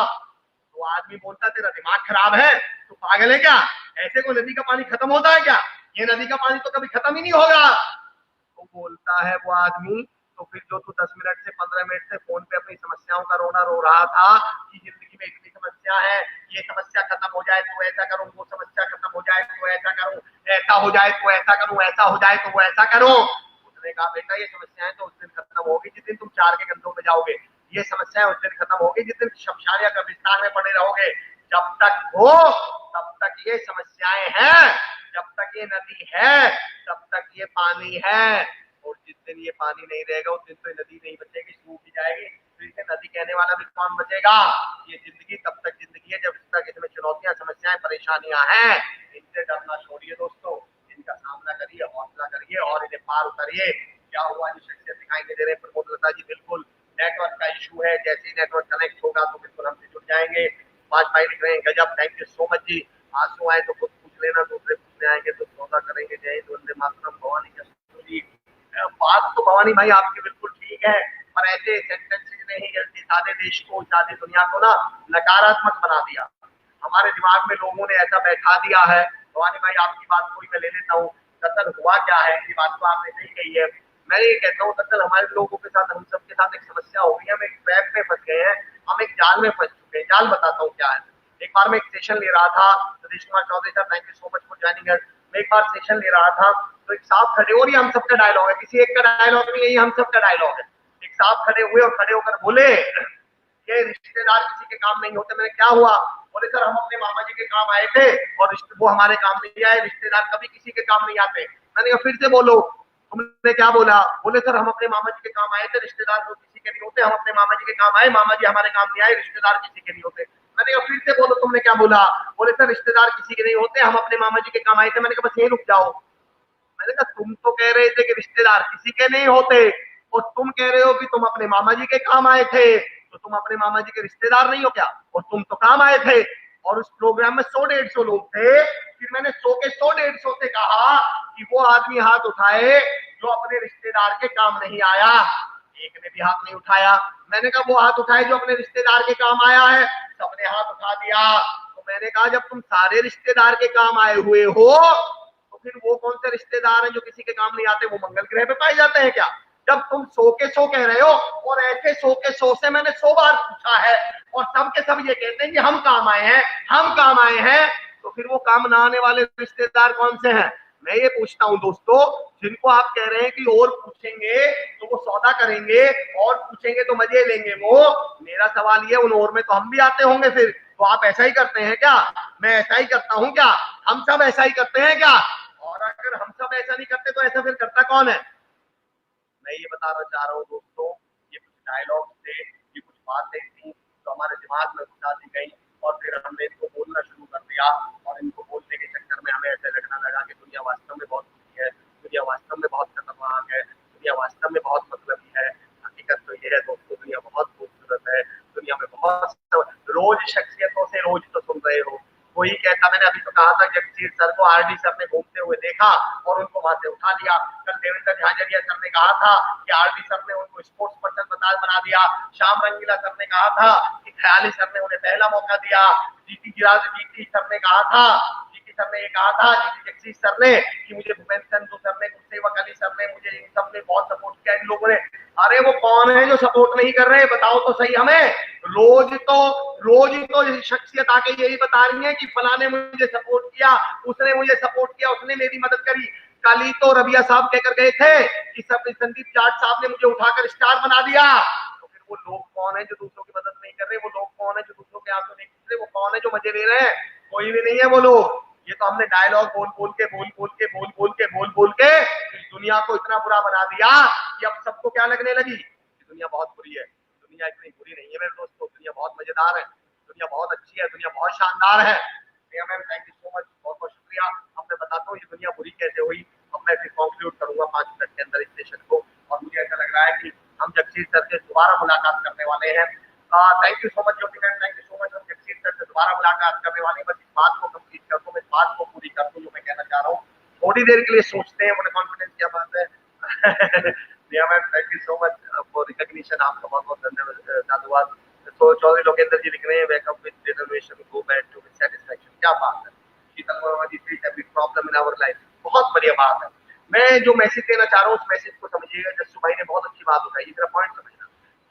तो आदमी बोलता तेरा दिमाग खराब है, तू पागल है क्या, ऐसे को नदी का पानी खत्म होता है क्या, ये नदी का पानी तो कभी खत्म ही नहीं होगा। तो बोलता है वो आदमी, तो फिर जो तू 10 मिनट से 15 मिनट से फोन पे अपनी समस्याओं का रोना रो रहा था कि जिंदगी में इतनी समस्या है, ये समस्या खत्म हो जाए तो ऐसा करूं, वो समस्या खत्म हो जाए तो ऐसा करूं, ऐसा हो जाए तो ऐसा करूं, ऐसा हो जाए तो वो ऐसा करूं। उसने कहा बेटा ये समस्याएं तो उस दिन खत्म होगी जिस दिन तुम चार के कंधों पे जाओगे, ये समस्याएं उस दिन खत्म होगी जिस दिन शमशान या कब्रिस्तान में पड़े रहोगे। जब तक हो तब तक ये समस्याएं हैं, जब तक ये नदी है तब तक ये पानी है, और जिस दिन ये पानी नहीं रहेगा उस दिन तो ये नदी नहीं बचेगी, सूख ही जाएगी। फिर इसे नदी कहने वाला भी कौन बचेगा? ये जिंदगी तब तक जिंदगी है जब तक इसमें चुनौतियां, समस्याएं, परेशानियां हैं। इनसे डरना छोड़िए दोस्तों, इनका सामना करिए, हौसला करिए और इन्हें पार उतरिए। क्या हुआ, जो शख्सियत दिखाई नहीं दे रहे प्रमोद लता जी, बिल्कुल नेटवर्क का इशू है, जैसे ही नेटवर्क कनेक्ट होगा तो बिल्कुल हमसे जुड़ जाएंगे। भाई लिख रहे हैं गजब, थैंक यू सो मच जी। आंसू आए तो खुद पूछ लेना, दूसरे पूछने आएंगे तो सौदा करेंगे। जय हिंद, वंदे मातरम, भवानी जी। बात तो भवानी भाई आपकी बिल्कुल ठीक है, पर ऐसे सेंटेंसेस ने ही जल्दी सादे देश को, सादे दुनिया को ना नकारात्मक बना दिया। हमारे दिमाग में लोगों ने ऐसा बैठा दिया है। भवानी भाई आपकी बात को मैं ले लेता हूँ, दरअसल हुआ क्या है, ये बात तो आपने सही कही है। मैं ये कहता हूँ दरअसल हमारे लोगों के साथ, हम सबके साथ एक समस्या हो गई है, हम एक ट्रैप में फंस गए हैं, हम एक जाल में फंस चुके हैं। जाल बताता हूँ क्या है। एक बार मैं एक सेशन ले रहा था, Satish Kumar Chaudhary sir, thank you so much for joining us. मैं एक बार सेशन ले रहा था तो एक साहब खड़े, और ये हम सबका डायलॉग है, किसी एक का डायलॉग नहीं है, ये हम सबका डायलॉग है। एक साहब खड़े हुए और खड़े होकर बोले ये रिश्तेदार किसी के काम नहीं होते। मैंने क्या हुआ? बोले सर हम अपने मामा जी के काम आए थे और वो हमारे काम नहीं आए, रिश्तेदार कभी किसी के काम नहीं आते। मैंने कहा फिर से बोलो, तुमने क्या बोला? बोले सर हम अपने मामा जी के काम आए थे, रिश्तेदार तो किसी के नहीं होते, हम अपने मामा जी के काम आए, मामा जी हमारे काम नहीं आए, रिश्तेदार किसी के नहीं होते। मैंने कहा फिर से बोलो, तुमने क्या बोला? बोले सर रिश्तेदार किसी के नहीं होते, हम अपने मामा जी के काम आए थे। मैंने कहा बस यही रुक जाओ। मैंने कहा तुम तो कह रहे थे कि रिश्तेदार किसी के नहीं होते और तुम कह रहे हो कि तुम अपने मामा जी के काम आए थे, तो तुम अपने मामा जी के रिश्तेदार नहीं हो क्या? और तुम तो काम आए थे। और उस प्रोग्राम में 100-150 लोग थे। फिर मैंने 100 के 100-150 से कहा कि वो आदमी हाथ उठाए जो अपने रिश्तेदार के काम नहीं आया। एक ने भी हाथ नहीं उठाया। मैंने कहा वो हाथ उठाए जो अपने रिश्तेदार के काम आया है। सबने हाथ उठा दिया। तो मैंने कहा जब तुम सारे रिश्तेदार के काम आए हुए हो तो फिर वो कौन से रिश्तेदार हैं जो किसी के काम नहीं आते? वो मंगल ग्रह पे पाए जाते हैं क्या? जब तुम 100 के 100 कह रहे हो और ऐसे 100 के 100 से मैंने 100 बार पूछा है और सब के सब ये कहते हैं कि हम काम आए हैं, हम काम आए हैं, तो फिर वो काम ना आने वाले रिश्तेदार कौन से हैं? मैं ये पूछता हूं दोस्तों, जिनको आप कह रहे हैं कि और पूछेंगे तो वो सौदा करेंगे और पूछेंगे तो मजे लेंगे वो, मेरा सवाल ये, उन और में तो हम भी आते होंगे फिर, तो आप ऐसा ही करते हैं क्या? मैं ऐसा ही करता हूं क्या? हम सब ऐसा ही करते हैं क्या? और अगर हम सब ऐसा नहीं करते तो ऐसा फिर करता कौन है? मैं ये बताना चाह रहा हूँ दोस्तों, ये कुछ डायलॉग थे, ये कुछ बातें थी तो हमारे दिमाग में घुसा दी गई और फिर हमने इनको बोलना शुरू कर दिया और इनको बोलने के चक्कर में हमें ऐसे लगने लगा कि दुनिया वास्तव में बहुत बुरी है, दुनिया वास्तव में बहुत खतरनाक है, दुनिया वास्तव में बहुत मतलबी है। हकीकत तो ये है दोस्तों, दुनिया बहुत खूबसूरत है, दुनिया में बहुत रोज शख्सियतों से रोज तो सुन रहे हो। कोई कहता, मैंने अभी तो कहा था जगजीत सर को आरडी सर ने घूमते हुए देखा और उनको वहां से उठा लिया। कल देवेंद्र झाझड़िया सर ने कहा था कि आरडी सर ने उनको स्पोर्ट्स पर्सन बना दिया। श्याम रंगीला सर ने कहा था कि ख्याली सर ने उन्हें पहला मौका दिया। जीटी सर ने कहा था, जीटी सर ने ये कहा था, जीटी जगजीत सर ने कि मुझे भूपेंद्र संधू सर ने, गुरसेवक अली सर ने, मुझे इन सब ने बहुत सपोर्ट किया, इन लोगों ने। अरे वो कौन है जो सपोर्ट नहीं कर रहे? बताओ तो सही हमें। रोज तो शख्सियत आके यही बता रही है कि फला ने मुझे सपोर्ट किया, उसने मुझे सपोर्ट किया, उसने मेरी मदद करी। कल ही तो रबिया साहब कहकर गए थे कि सब संदीप जाट साहब ने मुझे उठाकर स्टार बना दिया। तो फिर वो लोग कौन है जो दूसरों की मदद नहीं कर रहे? वो लोग कौन है जो दूसरों के आंसू नहीं पूछ रहे? वो कौन है जो मजे ले रहे हैं? कोई भी नहीं है वो लोग। ये तो हमने डायलॉग बोल बोल के इस दुनिया को इतना बुरा बना दिया कि अब सबको क्या लगने लगी कि दुनिया बहुत बुरी है। दुनिया इतनी बुरी नहीं है मेरे दोस्तों, दुनिया बहुत मजेदार है, दुनिया बहुत अच्छी है, दुनिया बहुत शानदार है। Ma'am thank you so much, बहुत बहुत शुक्रिया। अब मैं बताता हूँ ये दुनिया बुरी कैसे हुई। अब मैं फिर कंक्लूड करूंगा 5 मिनट के अंदर इस सेशन को, और मुझे ऐसा लग रहा है कि हम जगजीत सर से दोबारा मुलाकात करने वाले हैं। Thank you so much Jyoti ma'am, thank you so much. हम जगजीत सर से दोबारा मुलाकात करने वाले हैं। बस इस बात को कंप्लीट कर दूं, इस बात को पूरी कर दूं जो मैं कहना चाह रहा हूँ। थोड़ी देर के लिए सोचते हैं, बड़ा कॉन्फिडेंस क्या बात है। Ma'am thank you so much for recognition, आपका बहुत बहुत धन्यवाद। तो चौधरी लोकेंद्र जी लिख रहे हैं wake up with determination, go back to with satisfaction. क्या बात है। Sheetal Verma ji, face every problem in our life, बहुत बढ़िया बात है। मैं जो मैसेज देना चाह रहा हूँ उस मैसेज को समझिएगा। जस्सू भाई ने बहुत अच्छी बात उठाई, मेरा पॉइंट समझना।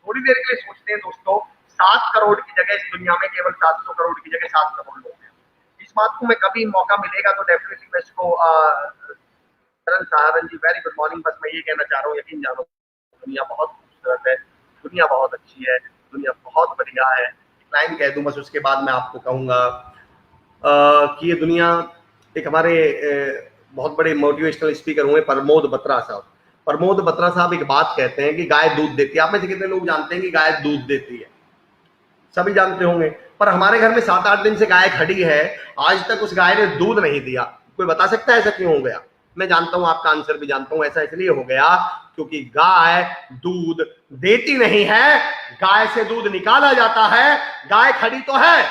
थोड़ी देर के लिए सोचते हैं दोस्तों, 7 करोड़ की जगह इस दुनिया में केवल 700 करोड़ की जगह 7 करोड़ लोग हैं। इस बात को मैं कभी मौका मिलेगा तो डेफिनेटली मैं इसको करण सहारन जी वेरी गुड मॉर्निंग। बस मैं ये कहना चाह रहा हूँ, यकीन जानो दुनिया बहुत खूबसूरत है, दुनिया बहुत अच्छी है, दुनिया बहुत बढ़िया है। लाइन कह दूं बस, उसके बाद मैं आपको कहूंगा कि ये दुनिया एक हमारे बहुत बड़े मोटिवेशनल स्पीकर हुए प्रमोद बत्रा साहब। प्रमोद बत्रा साहब एक बात कहते हैं कि गाय दूध देती है। आप में से कितने लोग जानते हैं कि गाय दूध देती है? सभी जानते होंगे। पर हमारे घर में 7-8 दिन से गाय खड़ी है, आज तक उस गाय ने दूध नहीं दिया। कोई बता सकता है ऐसा क्यों हो गया? मैं जानता हूं, आपका आंसर भी जानता हूं। ऐसा इसलिए हो गया क्योंकि गाय दूध देती नहीं है, गाय से दूध निकाला जाता है। गाय खड़ी तो है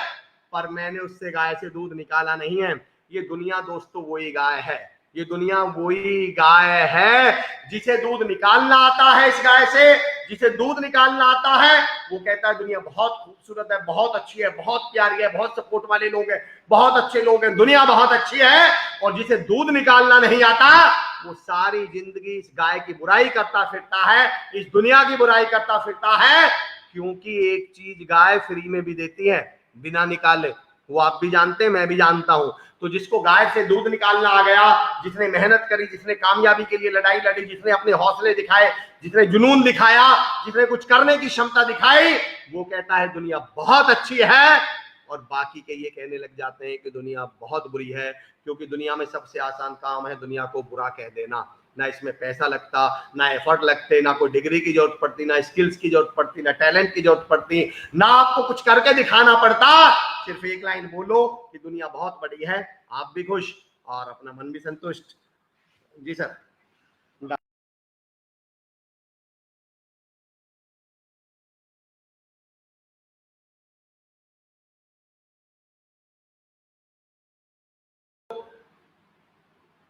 पर मैंने उससे गाय से दूध निकाला नहीं है। ये दुनिया दोस्तों वही गाय है, ये दुनिया वही गाय है जिसे दूध निकालना आता है। इस गाय से जिसे दूध निकालना आता है वो कहता है दुनिया बहुत खूबसूरत है, बहुत अच्छी है, बहुत प्यारी है, बहुत सपोर्ट वाले लोग हैं, बहुत अच्छे लोग हैं, दुनिया बहुत अच्छी है। और जिसे दूध निकालना नहीं आता वो सारी जिंदगी इस गाय की बुराई करता फिरता है, इस दुनिया की बुराई करता फिरता है। क्योंकि एक चीज गाय फ्री में भी देती है बिना निकाले, वो आप भी जानते हैं, मैं भी जानता हूं। तो जिसको गाय से दूध निकालना आ गया, जिसने मेहनत करी, जिसने कामयाबी के लिए लड़ाई लड़ी, जिसने अपने हौसले दिखाए, जिसने जुनून दिखाया, जिसने कुछ करने की क्षमता दिखाई, वो कहता है दुनिया बहुत अच्छी है, और बाकी के ये कहने लग जाते हैं कि दुनिया बहुत बुरी है। क्योंकि दुनिया में सबसे आसान काम है दुनिया को बुरा कह देना। ना इसमें पैसा लगता, ना एफर्ट लगते, ना कोई डिग्री की जरूरत पड़ती, ना स्किल्स की जरूरत पड़ती, ना टैलेंट की जरूरत पड़ती, ना आपको कुछ करके दिखाना पड़ता। सिर्फ एक लाइन बोलो कि दुनिया बहुत बड़ी है, आप भी खुश और अपना मन भी संतुष्ट। जी सर।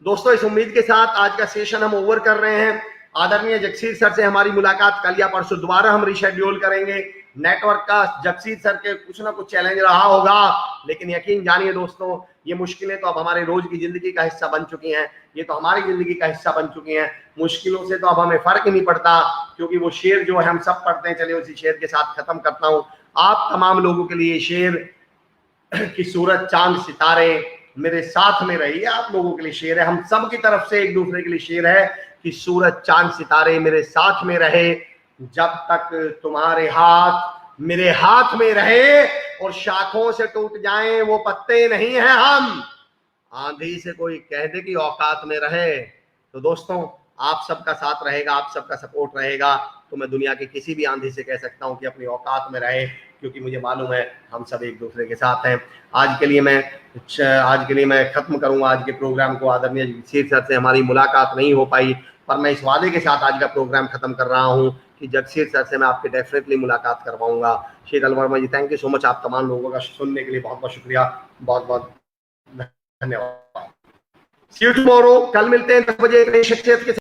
दोस्तों, इस उम्मीद के साथ आज का सेशन हम ओवर कर रहे हैं। आदरणीय जगसीर सर से हमारी मुलाकात कल या परसों दोबारा हम रिशेड्यूल करेंगे। नेटवर्क का जगसीर सर के कुछ ना कुछ चैलेंज रहा होगा, लेकिन यकीन जानिए दोस्तों, ये मुश्किलें तो अब हमारे रोज की जिंदगी का हिस्सा बन चुकी हैं। ये तो हमारी जिंदगी का हिस्सा बन चुकी हैं। मुश्किलों से तो अब हमें फर्क ही नहीं पड़ता, क्योंकि वो शेर जो है हम सब पढ़ते हैं। चलिए उसी शेर के साथ खत्म करता हूं। आप तमाम लोगों के लिए शेर कि सूरज चांद सितारे मेरे साथ में रहिए, आप लोगों के लिए शेर है, हम सब की तरफ से एक दूसरे के लिए शेर है कि सूरज चांद सितारे मेरे साथ में रहे, जब तक तुम्हारे हाथ मेरे हाथ में रहे, और शाखों से टूट जाएं वो पत्ते नहीं हैं हम, आंधी से कोई कह दे कि औकात में रहे। तो दोस्तों, आप सबका साथ रहेगा, आप सबका सपोर्ट रहेगा, तो मैं दुनिया की किसी भी आंधी से कह सकता हूं कि अपनी औकात में रहे, क्योंकि मुझे मालूम है हम सब एक दूसरे के साथ हैं। आज के लिए मैं खत्म करूंगा आज के प्रोग्राम को। आदरणीय जगसीर सर से हमारी मुलाकात नहीं हो पाई, पर मैं इस वादे के साथ आज का प्रोग्राम खत्म कर रहा हूं कि जगसीर सर से मैं आपकी डेफिनेटली मुलाकात करवाऊंगा। शीतल वर्मा जी, थैंक यू सो मच। आप तमाम लोगों का सुनने के लिए बहुत बहुत शुक्रिया, बहुत बहुत धन्यवाद। सी यू टुमारो। कल मिलते हैं 10 बजे एक नई शख्सियत के साथ।